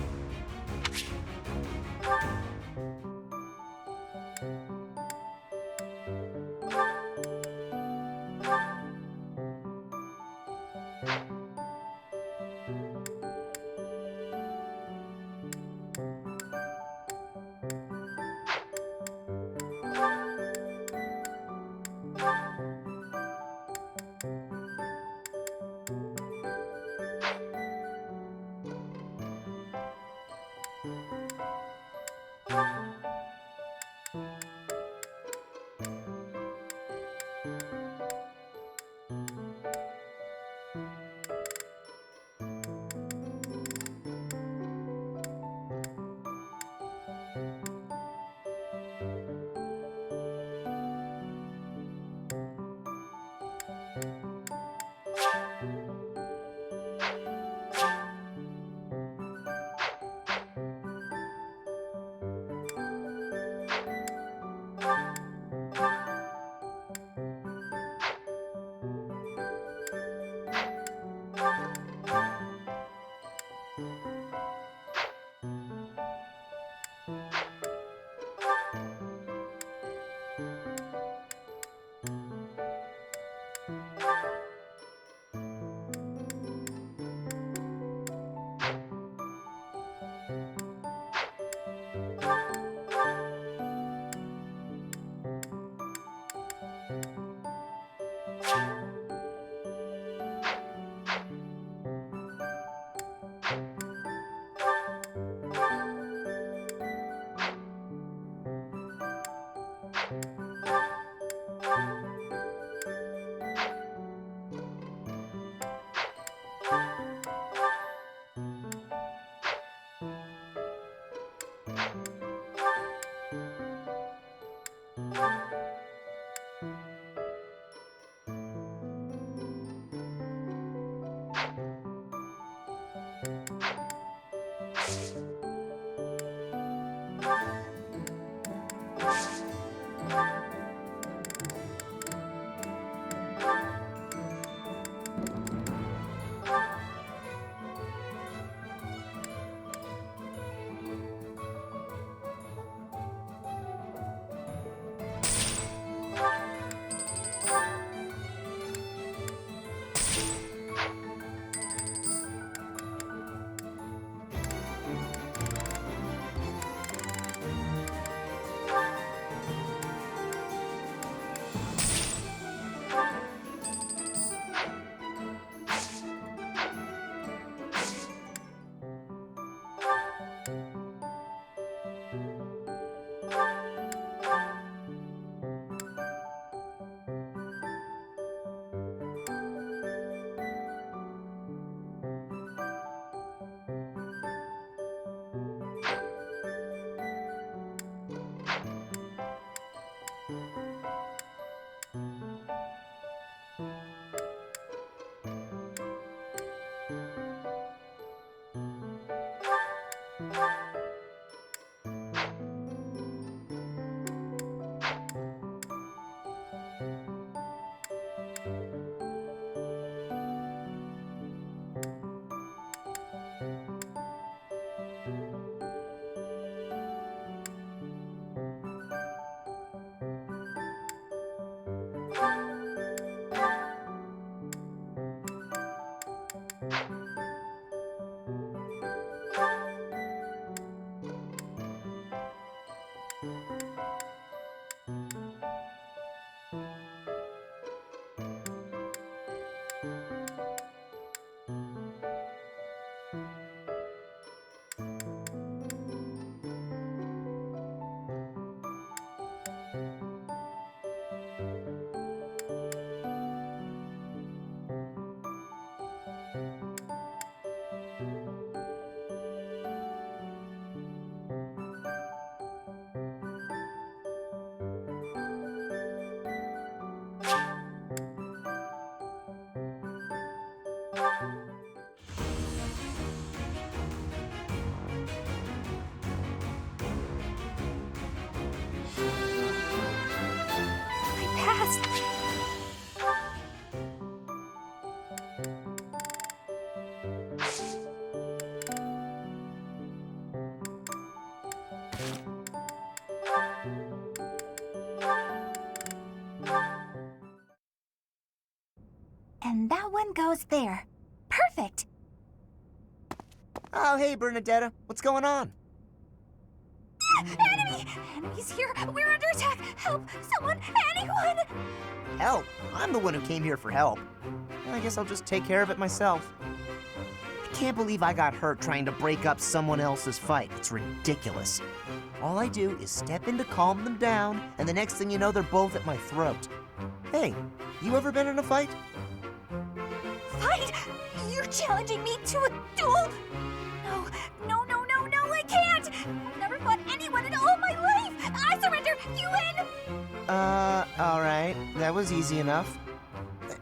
everyone goes there. Perfect. Oh, hey, Bernadetta. What's going on? Enemy! Enemies here! We're under attack! Help! Someone! Anyone! Help? I'm the one who came here for help. I guess I'll just take care of it myself. I can't believe I got hurt trying to break up someone else's fight. It's ridiculous. All I do is step in to calm them down, and the next thing you know, they're both at my throat. Hey, you ever been in a fight? Fight? You're challenging me to a duel? No, no, no, no, no, I can't! I've never fought anyone in all my life! I surrender! You win! Alright. That was easy enough.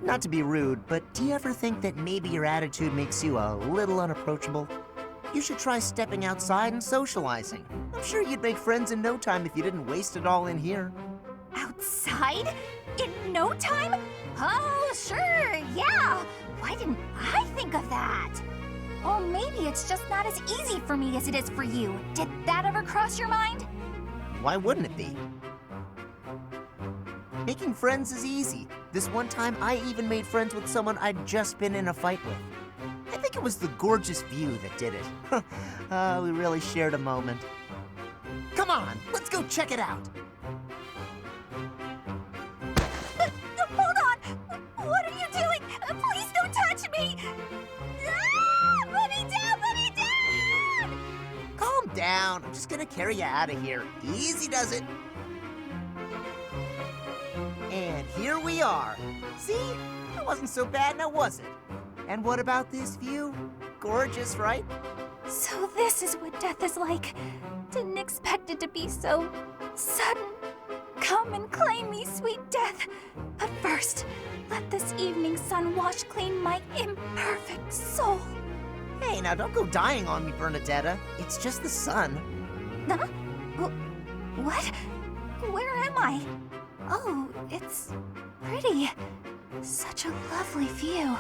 Not to be rude, but do you ever think that maybe your attitude makes you a little unapproachable? You should try stepping outside and socializing. I'm sure you'd make friends in no time if you didn't waste it all in here. Outside? In no time? Oh, sure, yeah! Why didn't I think of that? Or maybe it's just not as easy for me as it is for you. Did that ever cross your mind? Why wouldn't it be? Making friends is easy. This one time, I even made friends with someone I'd just been in a fight with. I think it was the gorgeous view that did it. We really shared a moment. Come on, let's go check it out. Hold on! What are you doing? Please don't touch me! Ah! Put me down! Put me down! Calm down. I'm just gonna carry you out of here. Easy does it. And here we are. See? That wasn't so bad now, was it? And what about this view? Gorgeous, right? So this is what death is like. Didn't expect it to be so sudden. Come and claim me, sweet death. But first, let this evening sun wash clean my imperfect soul. Hey, now don't go dying on me, Bernadetta. It's just the sun. Huh? What? Where am I? Oh, it's pretty. Such a lovely view.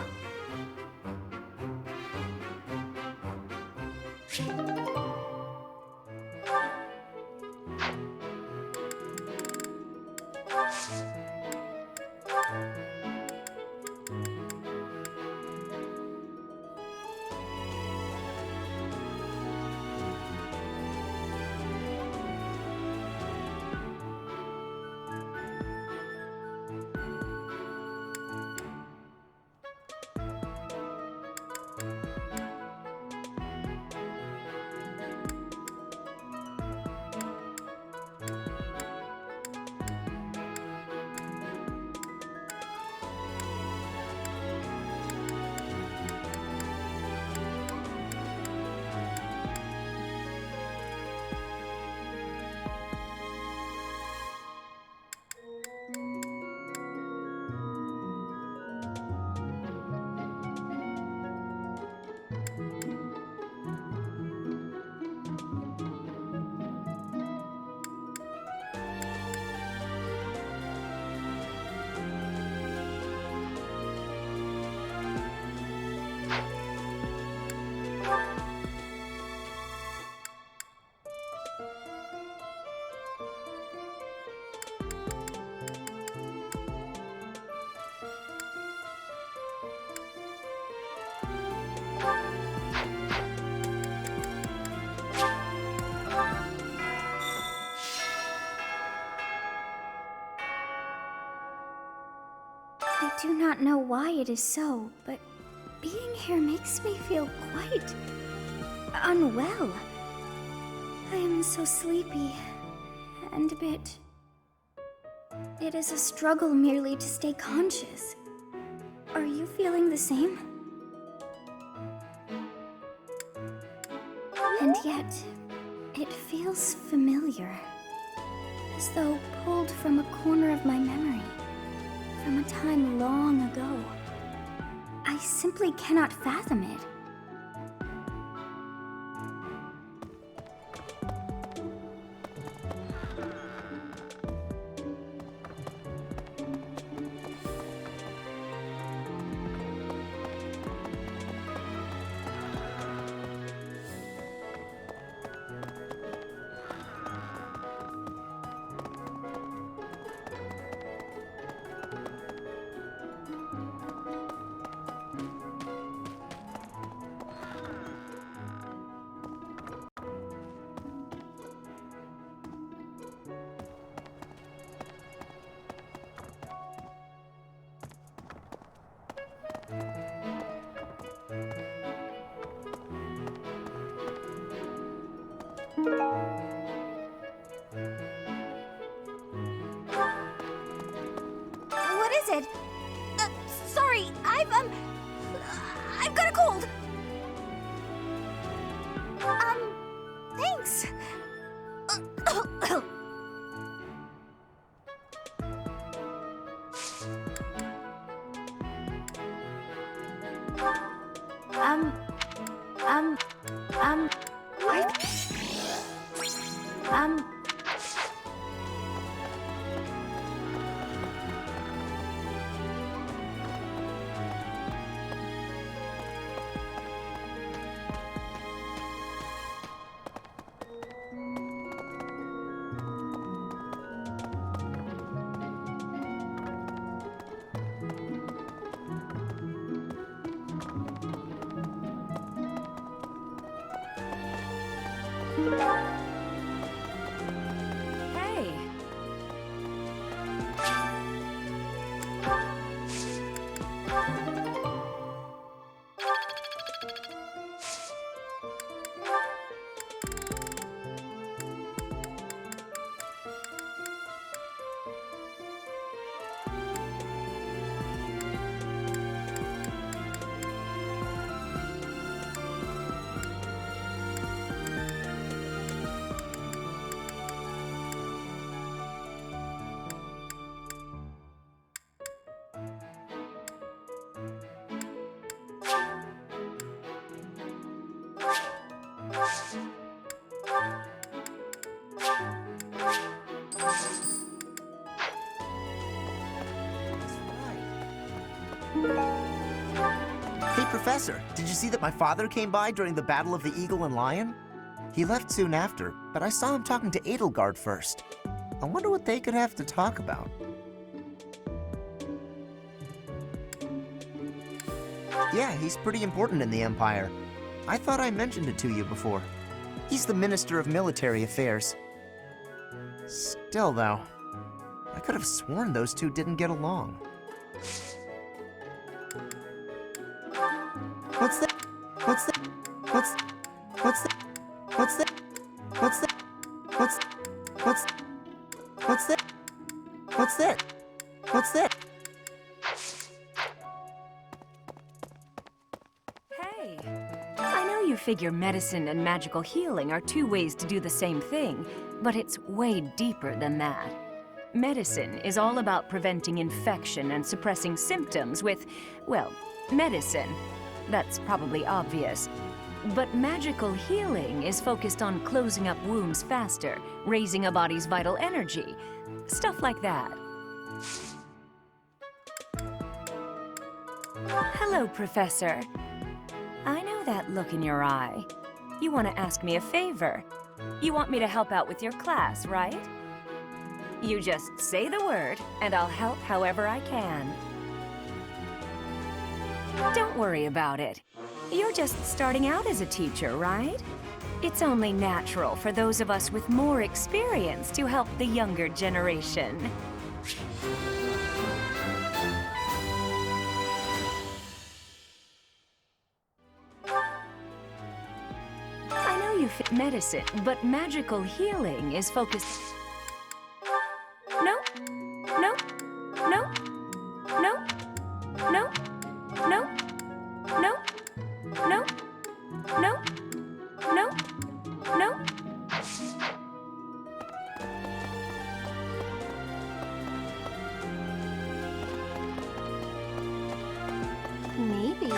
I do not know why it is so, but being here makes me feel quite unwell. I am so sleepy and a bit... It is a struggle merely to stay conscious. Are you feeling the same? And yet, it feels familiar. As though pulled from a corner of my memory. From a time long ago. I simply cannot fathom it. What is it? Sorry, I've got a cold. Thanks. Hey. Hey, Professor, did you see that my father came by during the Battle of the Eagle and Lion? He left soon after, but I saw him talking to Edelgard first. I wonder what they could have to talk about. Yeah, he's pretty important in the Empire. I thought I mentioned it to you before. He's the Minister of Military Affairs. Still, though, I could have sworn those two didn't get along. What's that? What's that? What's that? What's that? What's that? What's that? What's that? What's that? What's that? Hey. I know you figure medicine and magical healing are two ways to do the same thing, but it's way deeper than that. Medicine is all about preventing infection and suppressing symptoms with, well, medicine. That's probably obvious. But magical healing is focused on closing up wounds faster, raising a body's vital energy, stuff like that. Hello, Professor. I know that look in your eye. You want to ask me a favor. You want me to help out with your class, right? You just say the word, and I'll help however I can. Don't worry about it. You're just starting out as a teacher, right? It's only natural for those of us with more experience to help the younger generation. I know you fit medicine, but magical healing is focused... No, no, no, no, no, no, no, no, no, no, no. Maybe.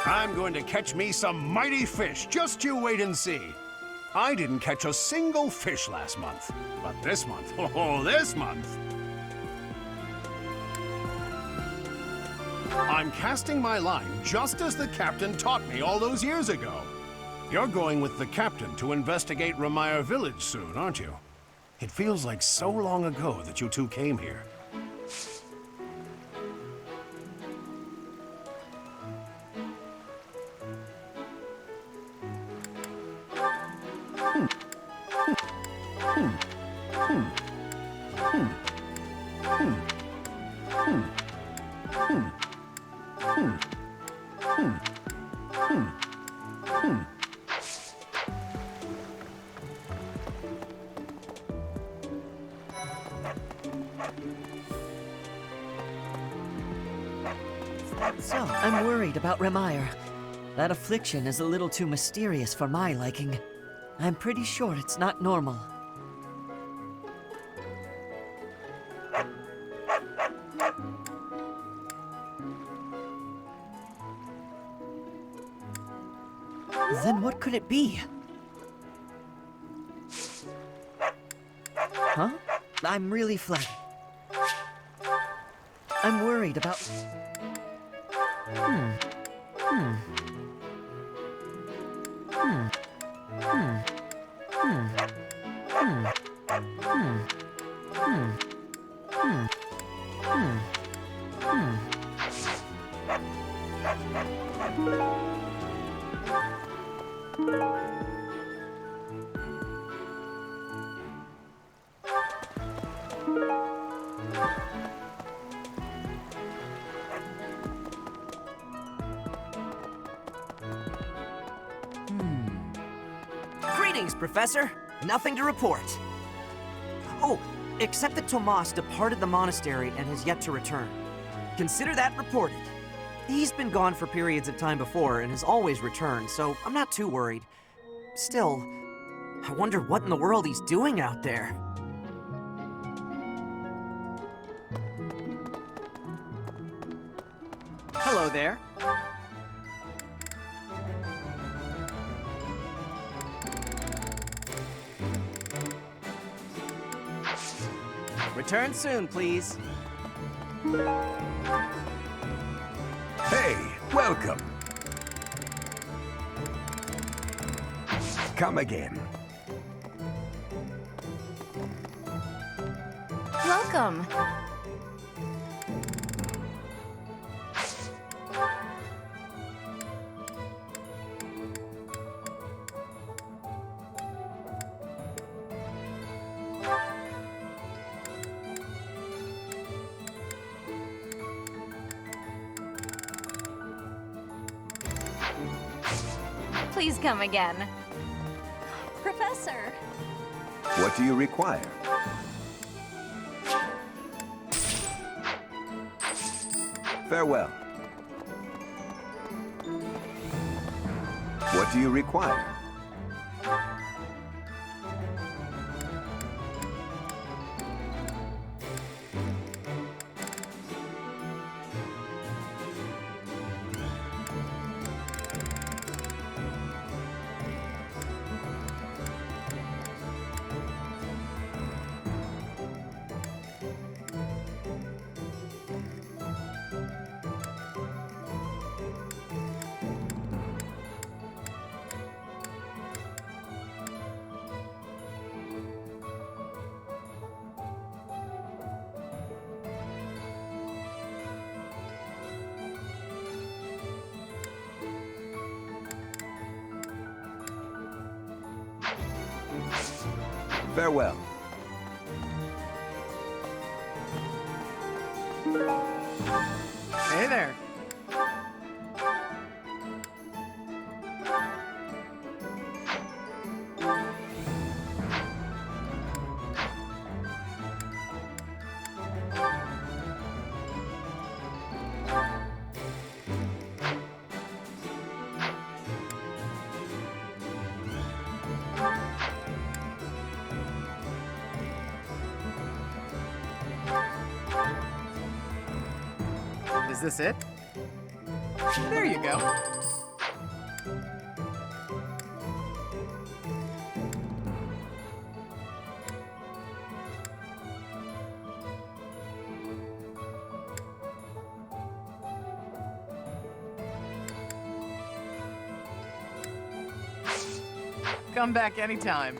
I'm going to catch me some mighty fish. Just you wait and see. I didn't catch a single fish last month. But this month, oh, this month! I'm casting my line just as the captain taught me all those years ago. You're going with the captain to investigate Ramire Village soon, aren't you? It feels like so long ago that you two came here. So, I'm worried about Remire. That affliction is a little too mysterious for my liking. I'm pretty sure it's not normal. Then what could it be? Huh? I'm really flattered. I'm worried about... Greetings, Professor. Nothing to report. Oh, except that Tomas departed the monastery and has yet to return. Consider that reported. He's been gone for periods of time before and has always returned, so I'm not too worried. Still, I wonder what in the world he's doing out there. Hello there. Return soon, please. Hey, welcome. Come again. Welcome. Please come again. Professor! What do you require? Farewell. What do you require? Farewell. Hey there. Is this it? There you go. Come back anytime.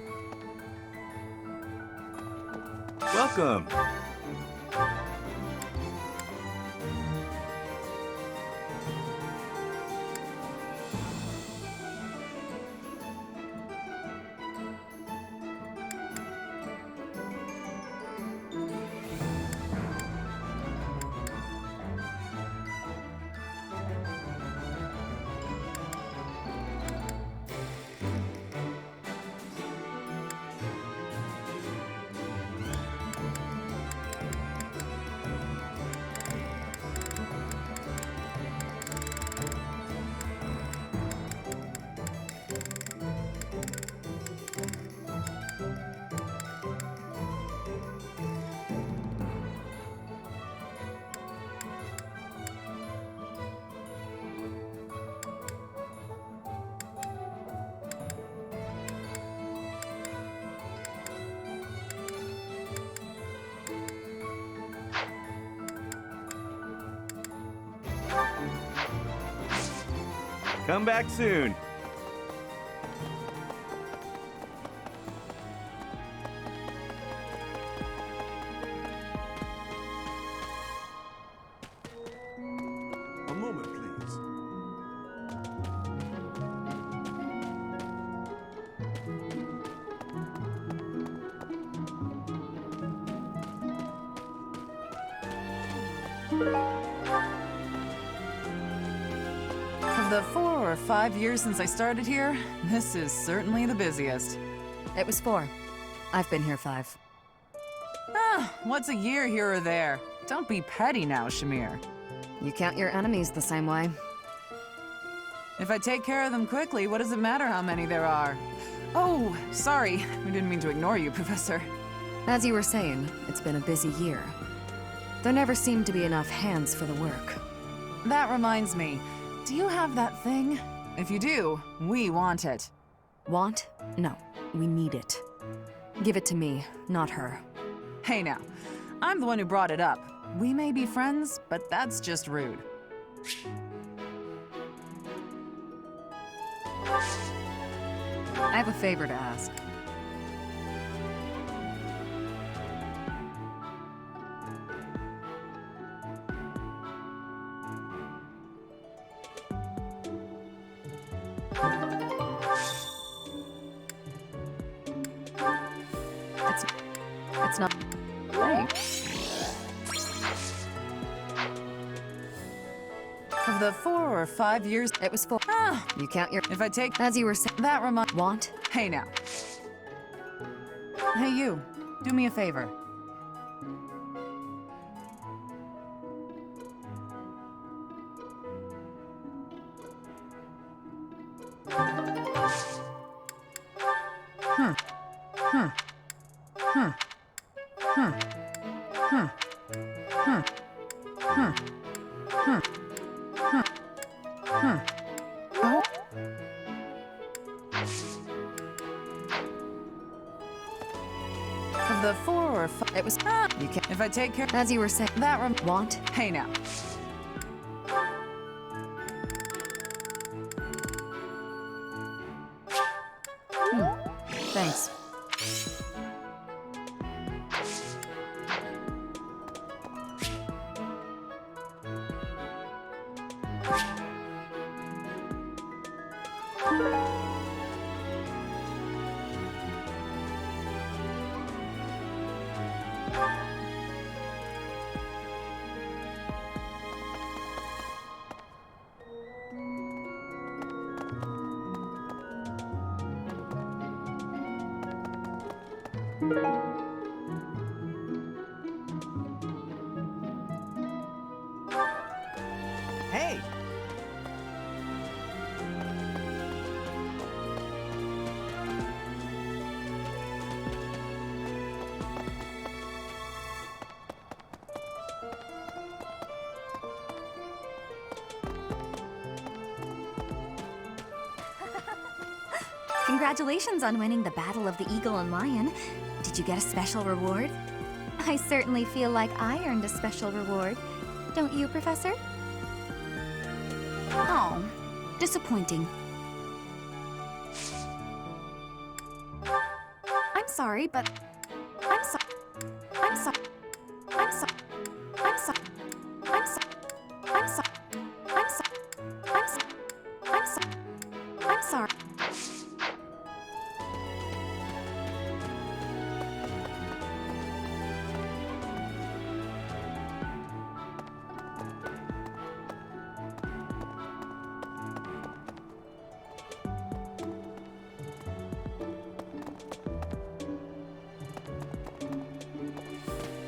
Welcome. Come back soon. A moment, please. Of the 4 or 5 years since I started here, this is certainly the busiest. It was 4. I've been here 5. Ah, what's a year here or there? Don't be petty now, Shamir. You count your enemies the same way. If I take care of them quickly, what does it matter how many there are? Oh, sorry. We didn't mean to ignore you, Professor. As you were saying, it's been a busy year. There never seemed to be enough hands for the work. That reminds me. Do you have that thing? If you do, we want it. Want? No. We need it. Give it to me, not her. Hey now, I'm the one who brought it up. We may be friends, but that's just rude. I have a favor to ask. It's not. Thanks. Of the 4 or 5 years, it was 4. Ah, you count your. If I take. As you were saying. That remind. Want? Hey now. Hey you, do me a favor. Of the 4 or 5, it was. You can. If I take care. As you were saying. That Want? Hey now. Thanks. Hey! Congratulations on winning the Battle of the Eagle and Lion. Did you get a special reward? I certainly feel like I earned a special reward. Don't you, Professor? Oh, disappointing. I'm sorry, but... I'm sorry. I'm sorry. I'm sorry. I'm sorry. I'm sorry. I'm sorry. I'm sorry. I'm sorry. I'm sorry. I'm sorry.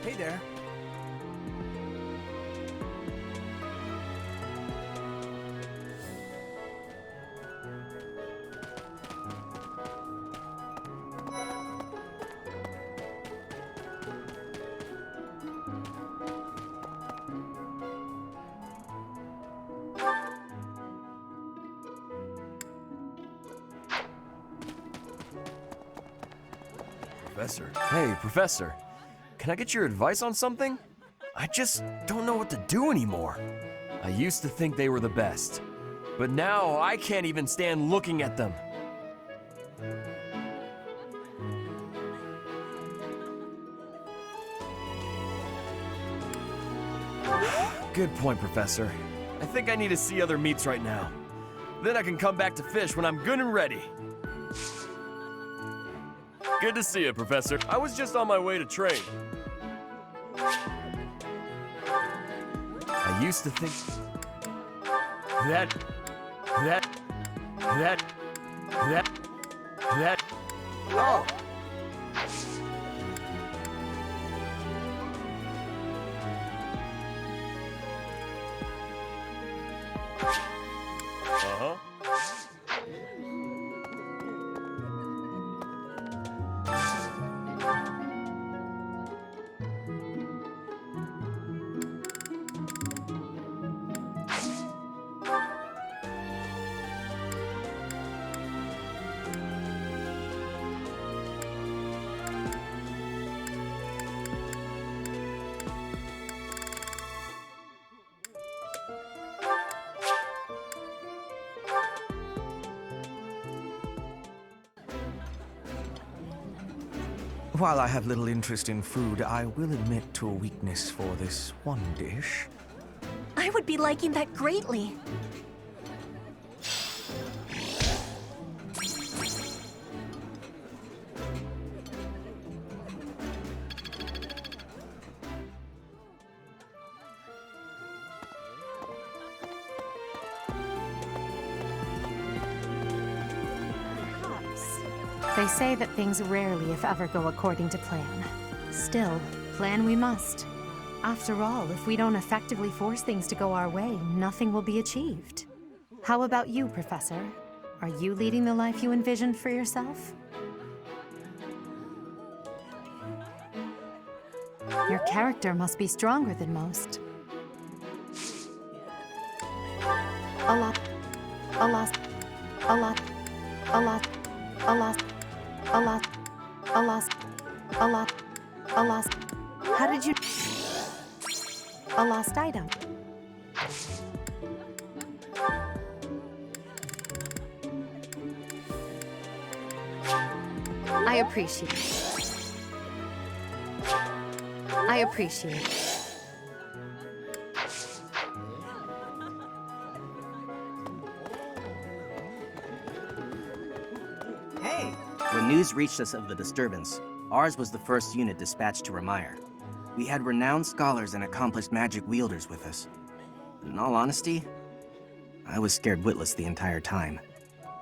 Hey there. Professor. Hey, Professor. Can I get your advice on something? I just don't know what to do anymore. I used to think they were the best. But now I can't even stand looking at them. Good point, Professor. I think I need to see other meats right now. Then I can come back to fish when I'm good and ready. Good to see you, Professor. I was just on my way to train. I used to think that oh. Uh-huh. While I have little interest in food, I will admit to a weakness for this one dish. I would be liking that greatly. They say that things rarely, if ever, go according to plan. Still, plan we must. After all, if we don't effectively force things to go our way, nothing will be achieved. How about you, Professor? Are you leading the life you envisioned for yourself? Your character must be stronger than most. A lot. A lot. A lot. A lot. A lot. A lot. A lot. A lot. A lost. How did you? A lost item. I appreciate it. I appreciate it. Hey! When news reached us of the disturbance, ours was the first unit dispatched to Remire. We had renowned scholars and accomplished magic wielders with us. In all honesty, I was scared witless the entire time.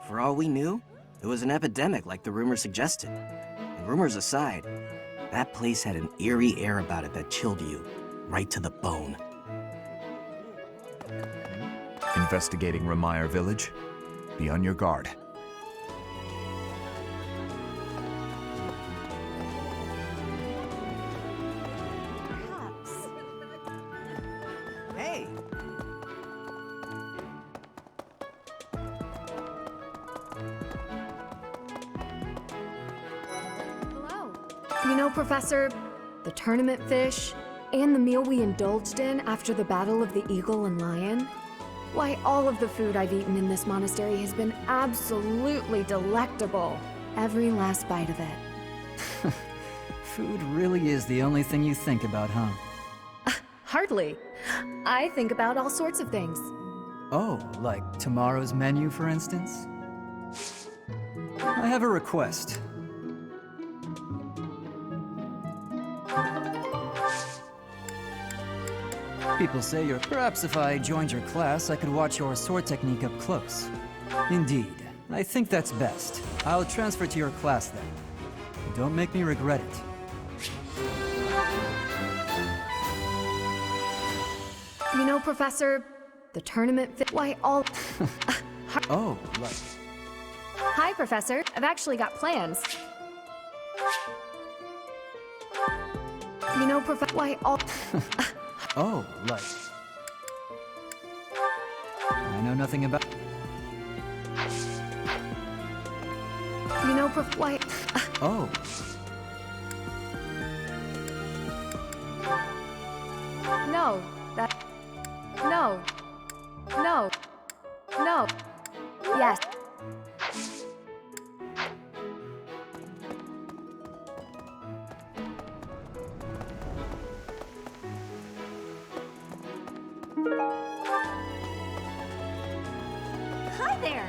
For all we knew, it was an epidemic like the rumors suggested. And rumors aside, that place had an eerie air about it that chilled you right to the bone. Investigating Remire Village? Be on your guard. Hey! Hello. You know, Professor, the tournament fish, and the meal we indulged in after the Battle of the Eagle and Lion? Why, all of the food I've eaten in this monastery has been absolutely delectable. Every last bite of it. Food really is the only thing you think about, huh? Hardly. I think about all sorts of things. Oh, like tomorrow's menu, for instance? I have a request. People say you're... Perhaps if I joined your class, I could watch your sword technique up close. Indeed. I think that's best. I'll transfer to your class then. Don't make me regret it. You know, Professor, the tournament why, all... Oh, right. Hi, Professor. I've actually got plans. You know, why, all... Oh, right. I know nothing about... You know, why... Oh. No, that... No. No. No. Hi there!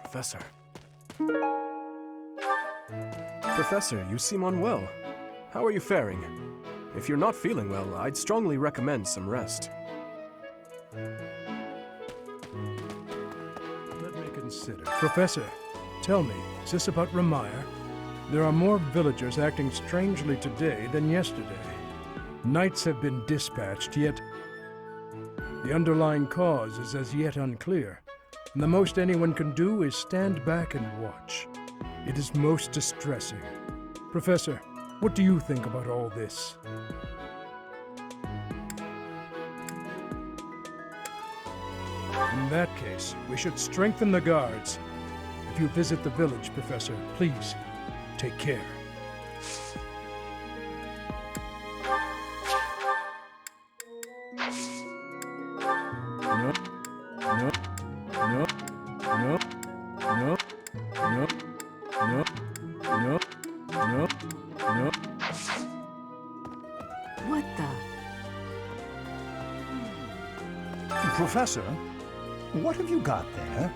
Professor. Professor, you seem unwell. How are you faring? If you're not feeling well, I'd strongly recommend some rest. Let me consider. Professor, tell me, is this about Remire? There are more villagers acting strangely today than yesterday. Knights have been dispatched, yet the underlying cause is as yet unclear. And the most anyone can do is stand back and watch. It is most distressing. Professor, what do you think about all this? In that case, we should strengthen the guards. If you visit the village, Professor, please, take care. No. No. No. No. No. No. No. No. No. No. What the? Professor, what have you got there?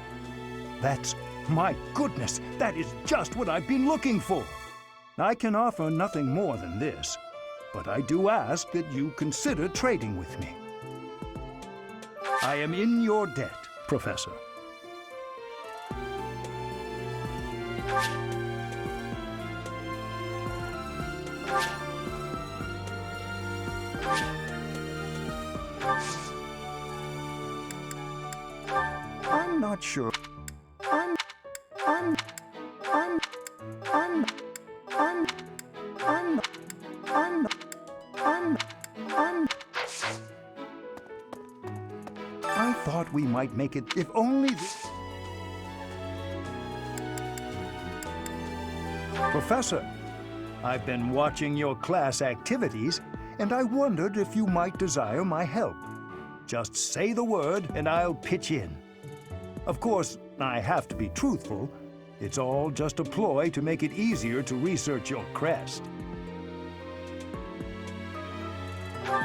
That's... my goodness, that is just what I've been looking for. I can offer nothing more than this, but I do ask that you consider trading with me. I am in your debt, Professor. I'm not sure. I thought we might make it if only Professor, I've been watching your class activities, and I wondered if you might desire my help. Just say the word, and I'll pitch in. Of course, I have to be truthful. It's all just a ploy to make it easier to research your crest.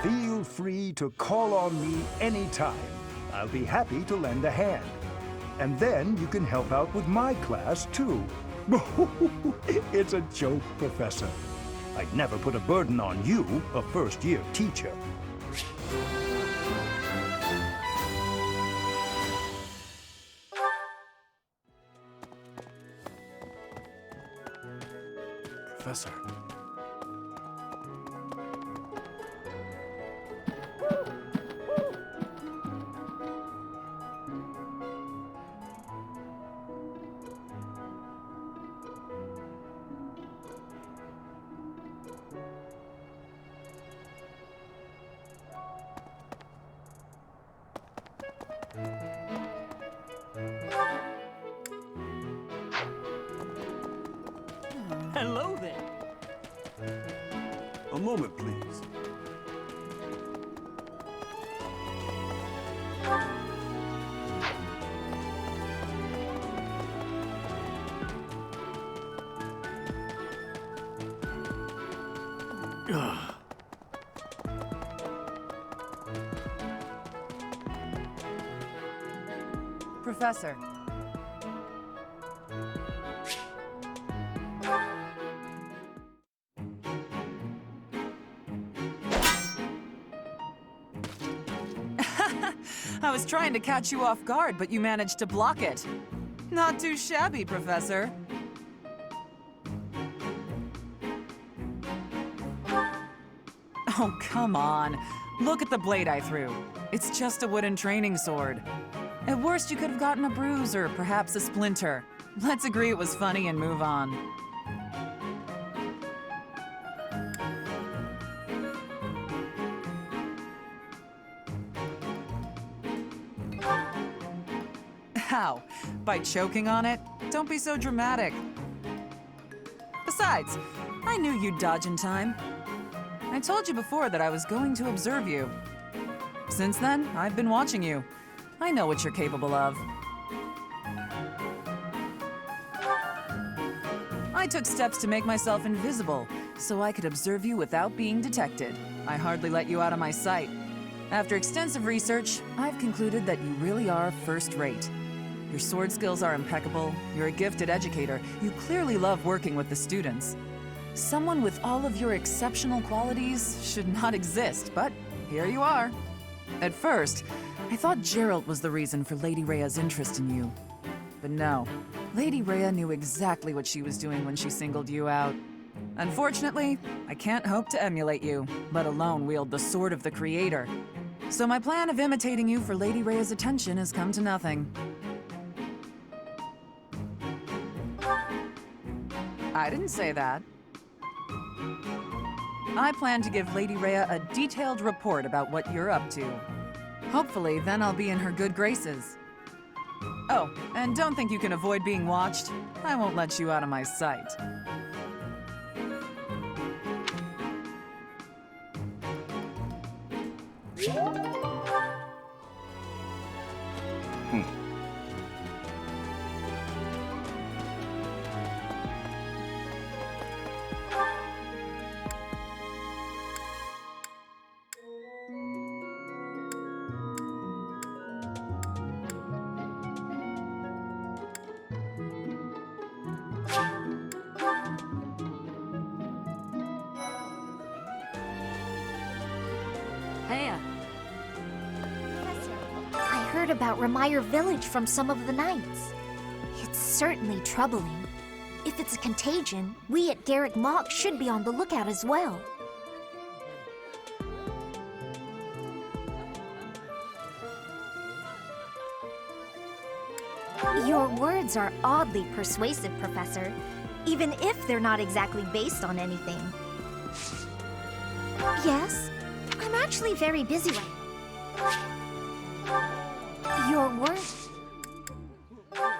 Feel free to call on me anytime. I'll be happy to lend a hand. And then you can help out with my class, too. It's a joke, Professor. I'd never put a burden on you, a first-year teacher. Professor. Hello there. A moment, please. Professor. I was trying to catch you off guard, but you managed to block it. Not too shabby, Professor. Oh, come on. Look at the blade I threw. It's just a wooden training sword. At worst, you could have gotten a bruise or perhaps a splinter. Let's agree it was funny and move on. How? By choking on it? Don't be so dramatic. Besides, I knew you'd dodge in time. I told you before that I was going to observe you. Since then, I've been watching you. I know what you're capable of. I took steps to make myself invisible, so I could observe you without being detected. I hardly let you out of my sight. After extensive research, I've concluded that you really are first-rate. Your sword skills are impeccable, you're a gifted educator, you clearly love working with the students. Someone with all of your exceptional qualities should not exist, but here you are. At first, I thought Gerald was the reason for Lady Rhea's interest in you. But no, Lady Rhea knew exactly what she was doing when she singled you out. Unfortunately, I can't hope to emulate you, let alone wield the sword of the Creator. So my plan of imitating you for Lady Rhea's attention has come to nothing. I didn't say that. I plan to give Lady Rhea a detailed report about what you're up to. Hopefully, then I'll be in her good graces. Oh, and don't think you can avoid being watched. I won't let you out of my sight. I heard about Remire Village from some of the knights. It's certainly troubling. If it's a contagion, we at Garrick Mock should be on the lookout as well. Your words are oddly persuasive, Professor, even if they're not exactly based on anything. Yes, I'm actually very busy right now. Your words... What?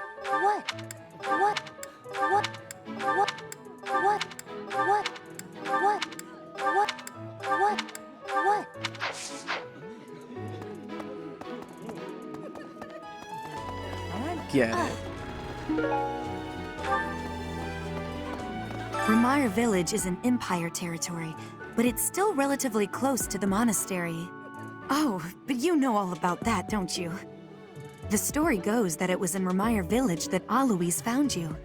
Get it. Remire Village is in Empire territory, but it's still relatively close to the monastery. Oh, but you know all about that, don't you? The story goes that it was in Remire Village that Alois found you.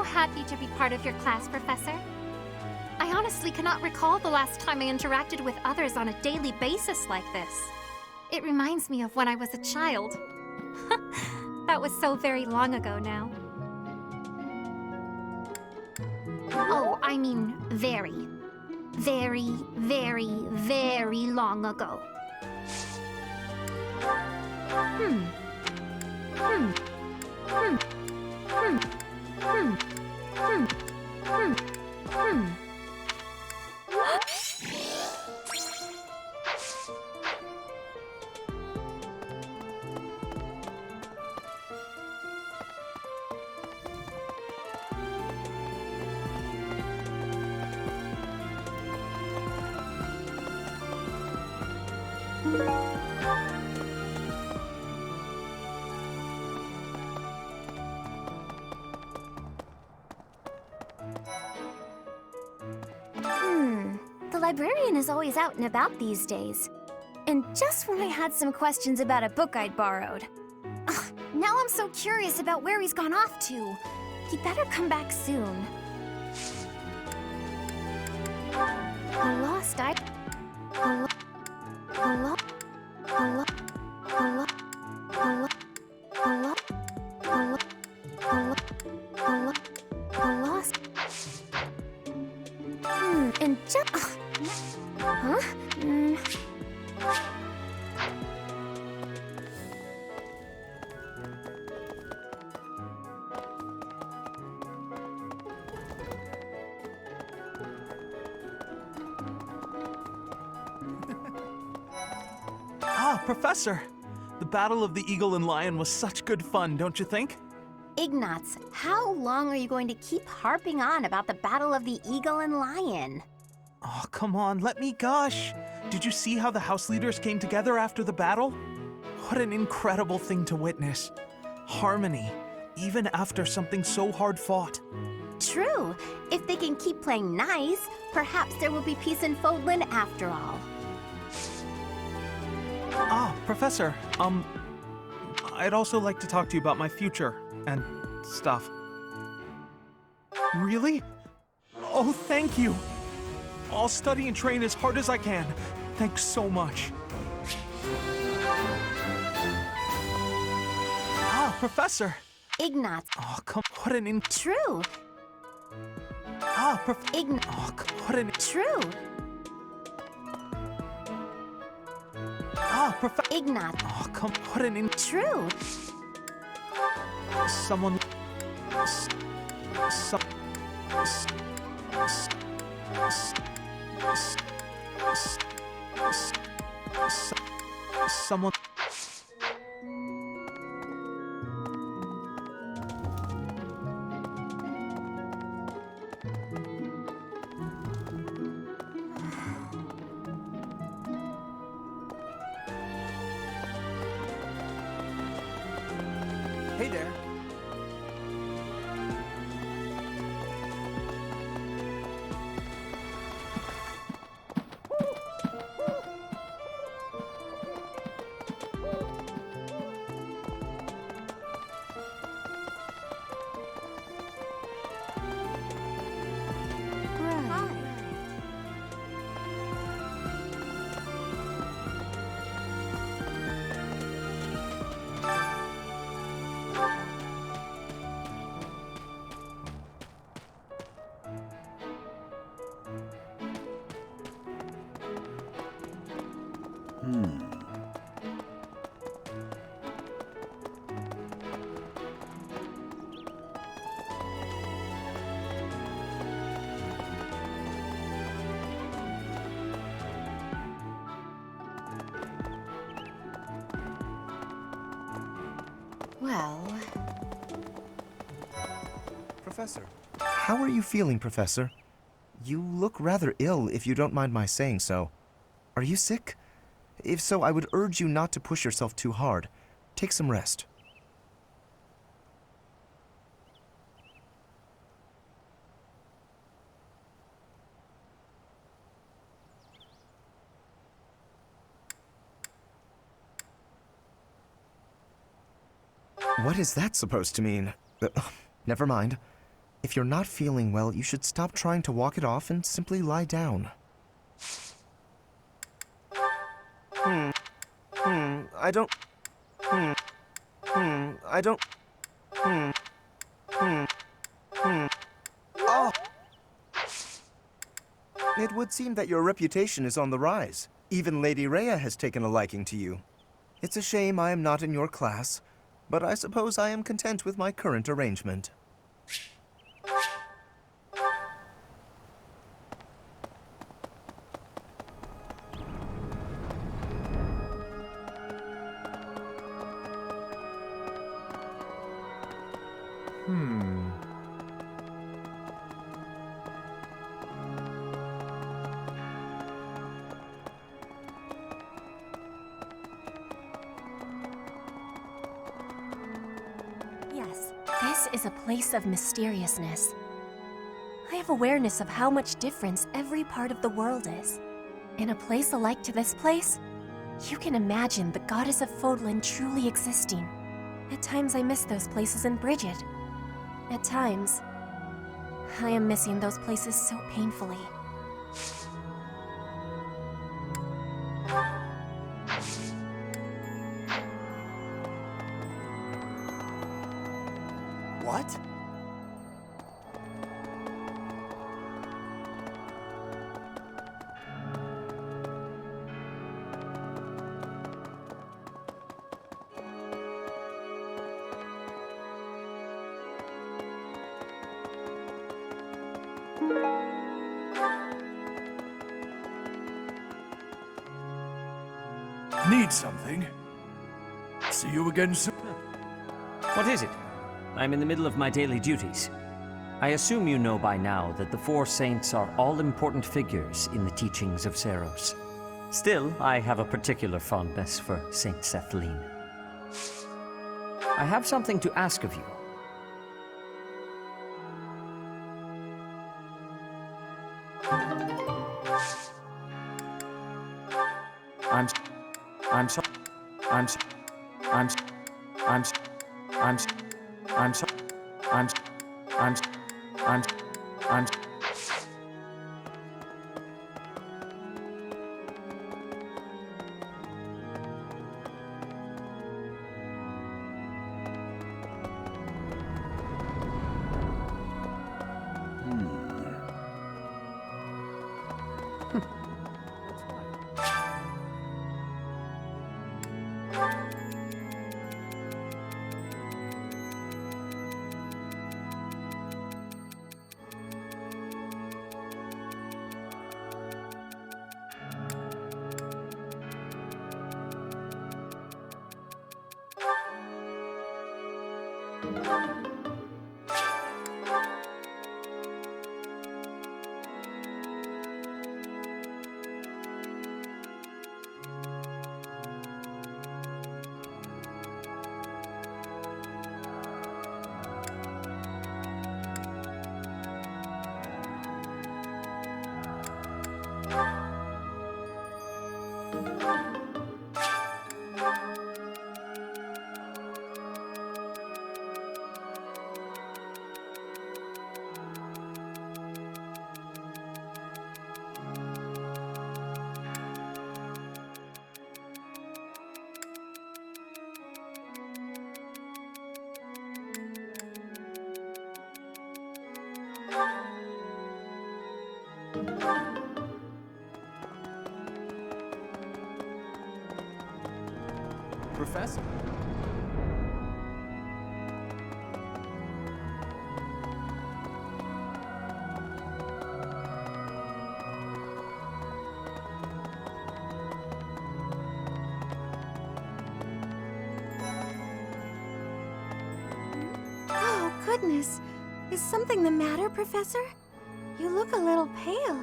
Happy to be part of your class, Professor. I honestly cannot recall the last time I interacted with others on a daily basis like this. It reminds me of when I was a child. That was so very long ago now. Oh, I mean very, very, very, very long ago. The librarian is always out and about these days. And just when I had some questions about a book I'd borrowed. Ugh, now I'm so curious about where he's gone off to. He better come back soon. A lost item. And just... Huh? Ah, Professor! The Battle of the Eagle and Lion was such good fun, don't you think? Ignatz, how long are you going to keep harping on about the Battle of the Eagle and Lion? Oh, come on, let me gush. Did you see how the house leaders came together after the battle? What an incredible thing to witness. Harmony, even after something so hard fought. True. If they can keep playing nice, perhaps there will be peace in Fodlan after all. Ah, Professor, I'd also like to talk to you about my future and stuff. Really? Oh, thank you. I'll study and train as hard as I can. Thanks so much. Ah, Professor. Ignatz. Oh, come, what an True. Ah, Ignatz. Oh, what an True. Ah, Ignatz. Oh, come, what an True. Someone... Someone... Hey there. Well... Professor. How are you feeling, Professor? You look rather ill, if you don't mind my saying so. Are you sick? If so, I would urge you not to push yourself too hard. Take some rest. What is that supposed to mean? Never mind. If you're not feeling well, you should stop trying to walk it off and simply lie down. I don't... Oh! It would seem that your reputation is on the rise. Even Lady Rhea has taken a liking to you. It's a shame I am not in your class. but I suppose I am content with my current arrangement. Yes, this is a place of mysteriousness. I have awareness of how much difference every part of the world is. In a place alike to this place, you can imagine the goddess of Fodlan truly existing. At times I miss those places in Bridget. At times, I am missing those places so painfully. What? Need something? See you again soon. What is it? I'm in the middle of my daily duties. I assume you know by now that the four saints are all important figures in the teachings of Seros. Still, I have a particular fondness for Saint Sethlene. I have something to ask of you. Professor? Oh, goodness. Is something the matter, Professor? You look a little pale.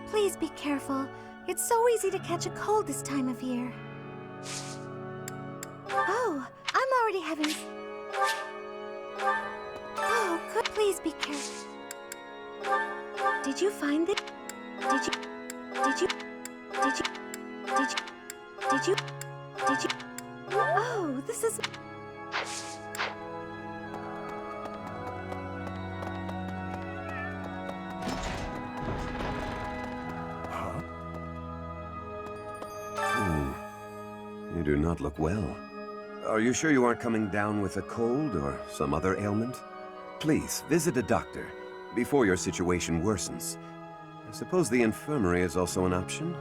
Please be careful. It's so easy to catch a cold this time of year. Oh, I'm already having... Oh, please be careful. Did you find it? Did you... Oh, this is... You do not look well. Are you sure you aren't coming down with a cold or some other ailment? Please, visit a doctor before your situation worsens. I suppose the infirmary is also an option?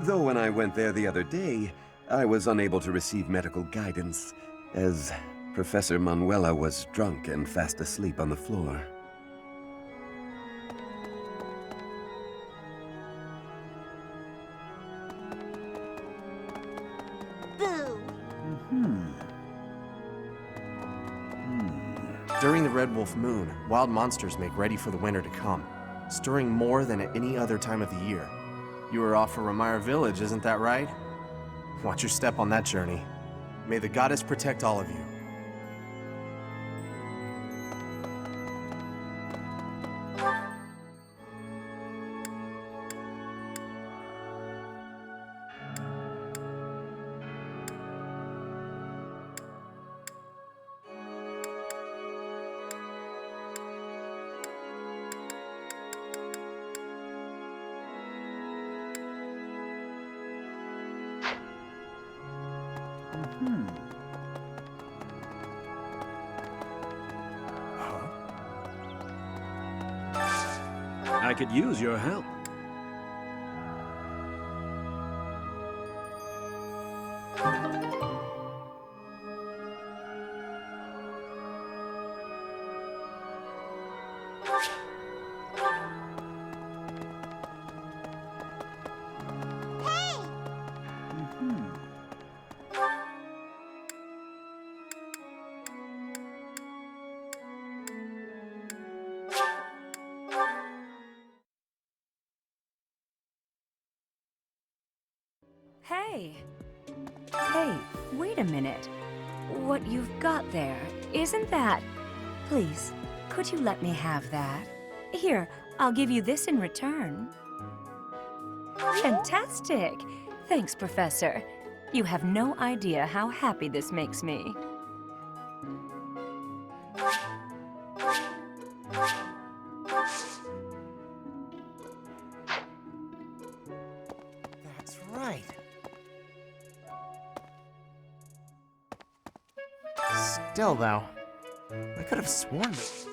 Though when I went there the other day, I was unable to receive medical guidance, as Professor Manuela was drunk and fast asleep on the floor. During the Red Wolf Moon, wild monsters make ready for the winter to come, stirring more than at any other time of the year. You are off for Remire Village, isn't that right? Watch your step on that journey. May the goddess protect all of you. I could use your help. Hey! Hey, wait a minute. What you've got there, isn't that... Please, could you let me have that? Here, I'll give you this in return. Fantastic! Thanks, Professor. You have no idea how happy this makes me. That's right. Still, though, I could have sworn that...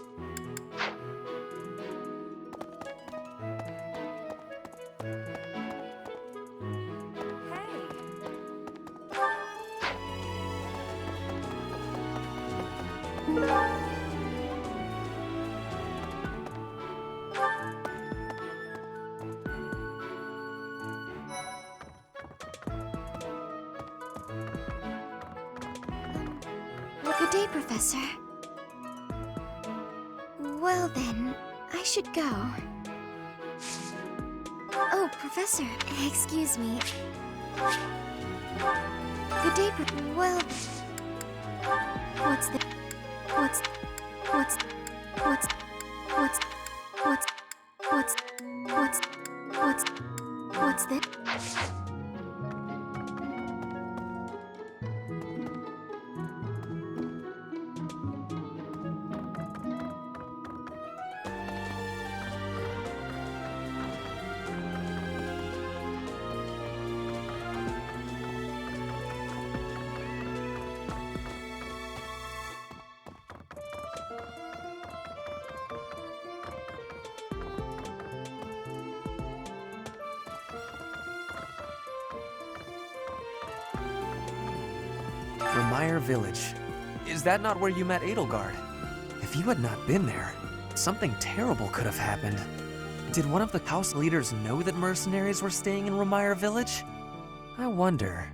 Good day, Professor. Well then, I should go. Oh, Professor, excuse me. Good day, well... What's the... What's the... Remire Village. Is that not where you met Edelgard? If you had not been there, something terrible could have happened. Did one of the house leaders know that mercenaries were staying in Remire Village? I wonder.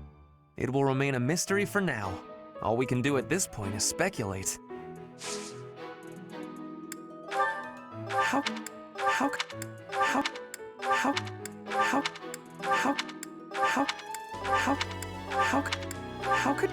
It will remain a mystery for now. All we can do at this point is speculate. How could...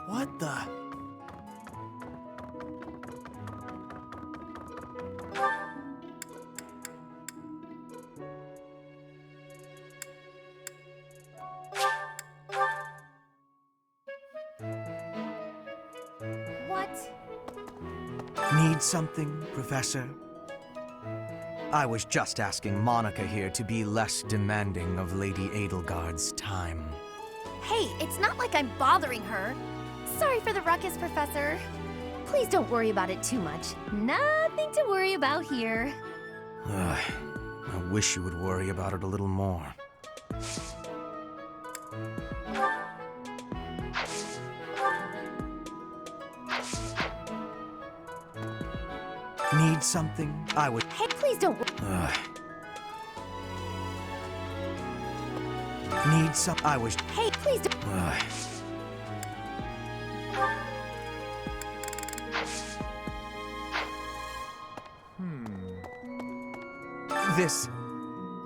What the... Need something, Professor? I was just asking Monica here to be less demanding of Lady Edelgard's time. Hey, it's not like I'm bothering her. Sorry for the ruckus, Professor. Please don't worry about it too much. Nothing to worry about here. I wish you would worry about it a little more. Need something? I would. Hey, please don't. Need some. I was. Hey, please don't.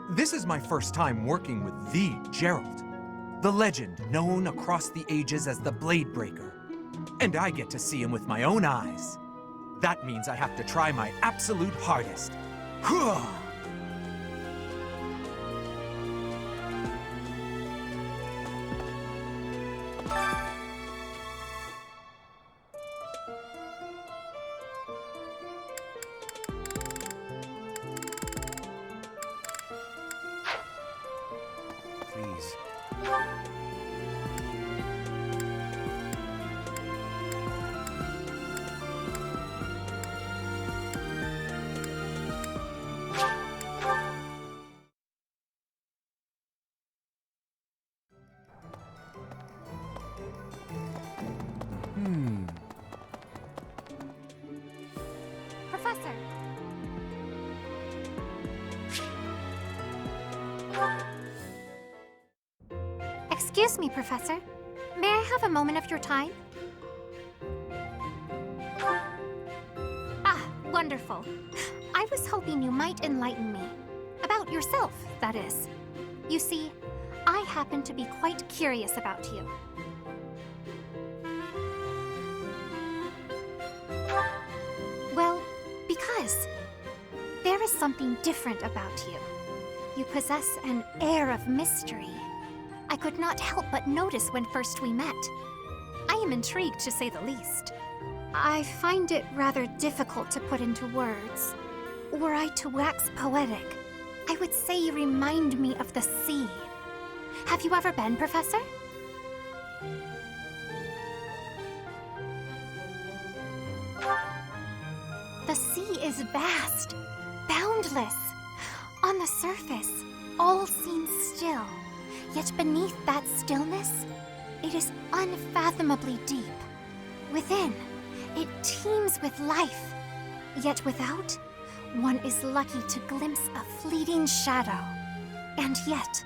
This is my first time working with the Gerald, the legend known across the ages as the Blade Breaker. And I get to see him with my own eyes. That means I have to try my absolute hardest. Please. Professor. Excuse me, Professor. May I have a moment of your time? Ah, wonderful. I was hoping you might enlighten me. About yourself, that is. You see, I happen to be quite curious about you. Well, because there is something different about you. You possess an air of mystery. I could not help but notice when first we met. I am intrigued, to say the least. I find it rather difficult to put into words. Were I to wax poetic, I would say you remind me of the sea. Have you ever been, Professor? The sea is vast, boundless. On the surface, all seems still. Yet beneath that stillness, it is unfathomably deep. Within, it teems with life. Yet without, one is lucky to glimpse a fleeting shadow. And yet,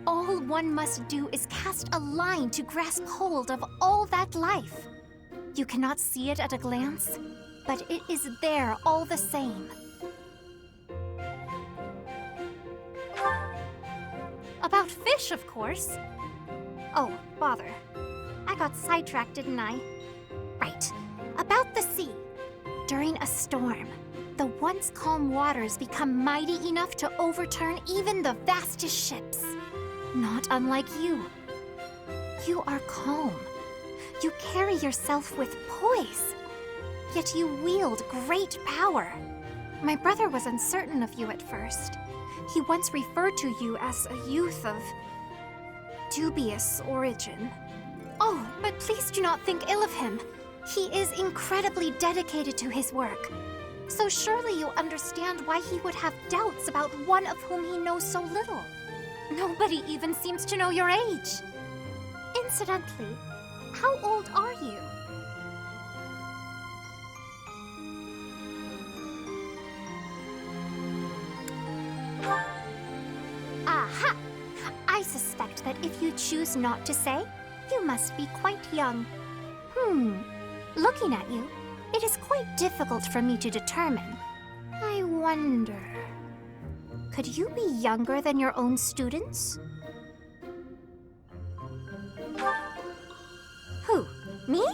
all one must do is cast a line to grasp hold of all that life. You cannot see it at a glance, but it is there all the same. About fish, of course. Oh, bother. I got sidetracked, didn't I? Right. About the sea. During a storm, the once calm waters become mighty enough to overturn even the vastest ships. Not unlike you. You are calm. You carry yourself with poise. Yet you wield great power. My brother was uncertain of you at first. He once referred to you as a youth of dubious origin. Oh, but please do not think ill of him. He is incredibly dedicated to his work. So surely you understand why he would have doubts about one of whom he knows so little. Nobody even seems to know your age. Incidentally, how old are you? Aha! I suspect that if you choose not to say, you must be quite young. Looking at you, it is quite difficult for me to determine. I wonder... Could you be younger than your own students? Who? Me?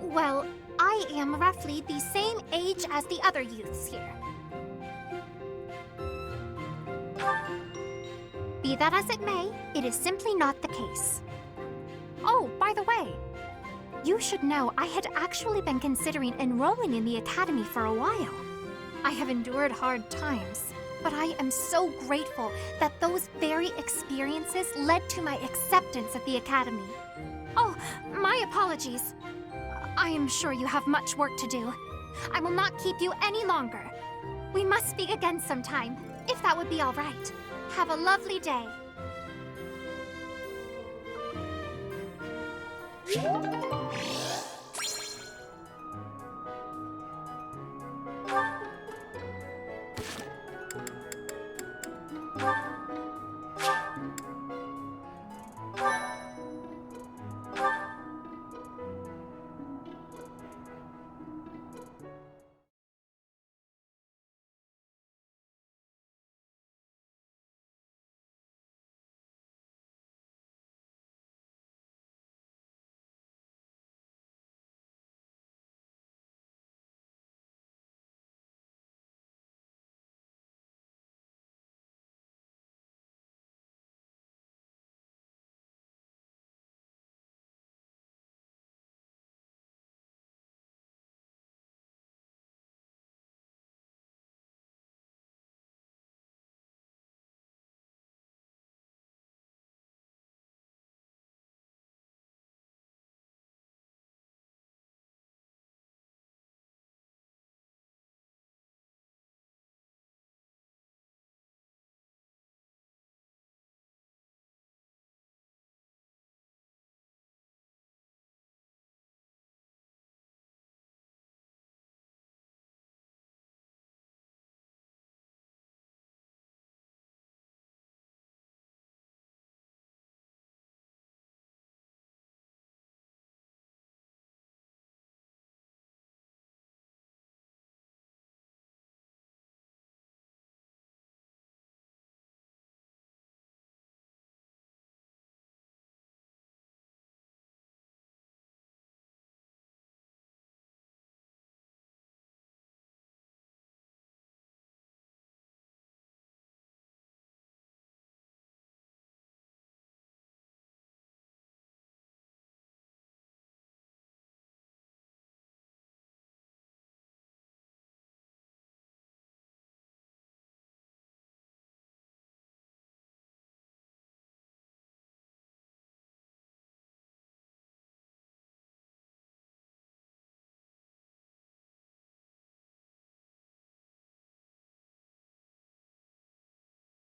Well, I am roughly the same age as the other youths here. Be that as it may, it is simply not the case. Oh, by the way, You should know I had actually been considering enrolling in the academy for a while. I have endured hard times, but I am so grateful that those very experiences led to my acceptance at the academy. Oh, my apologies. I am sure you have much work to do. I will not keep you any longer. We must speak again sometime, if that would be all right. Have a lovely day.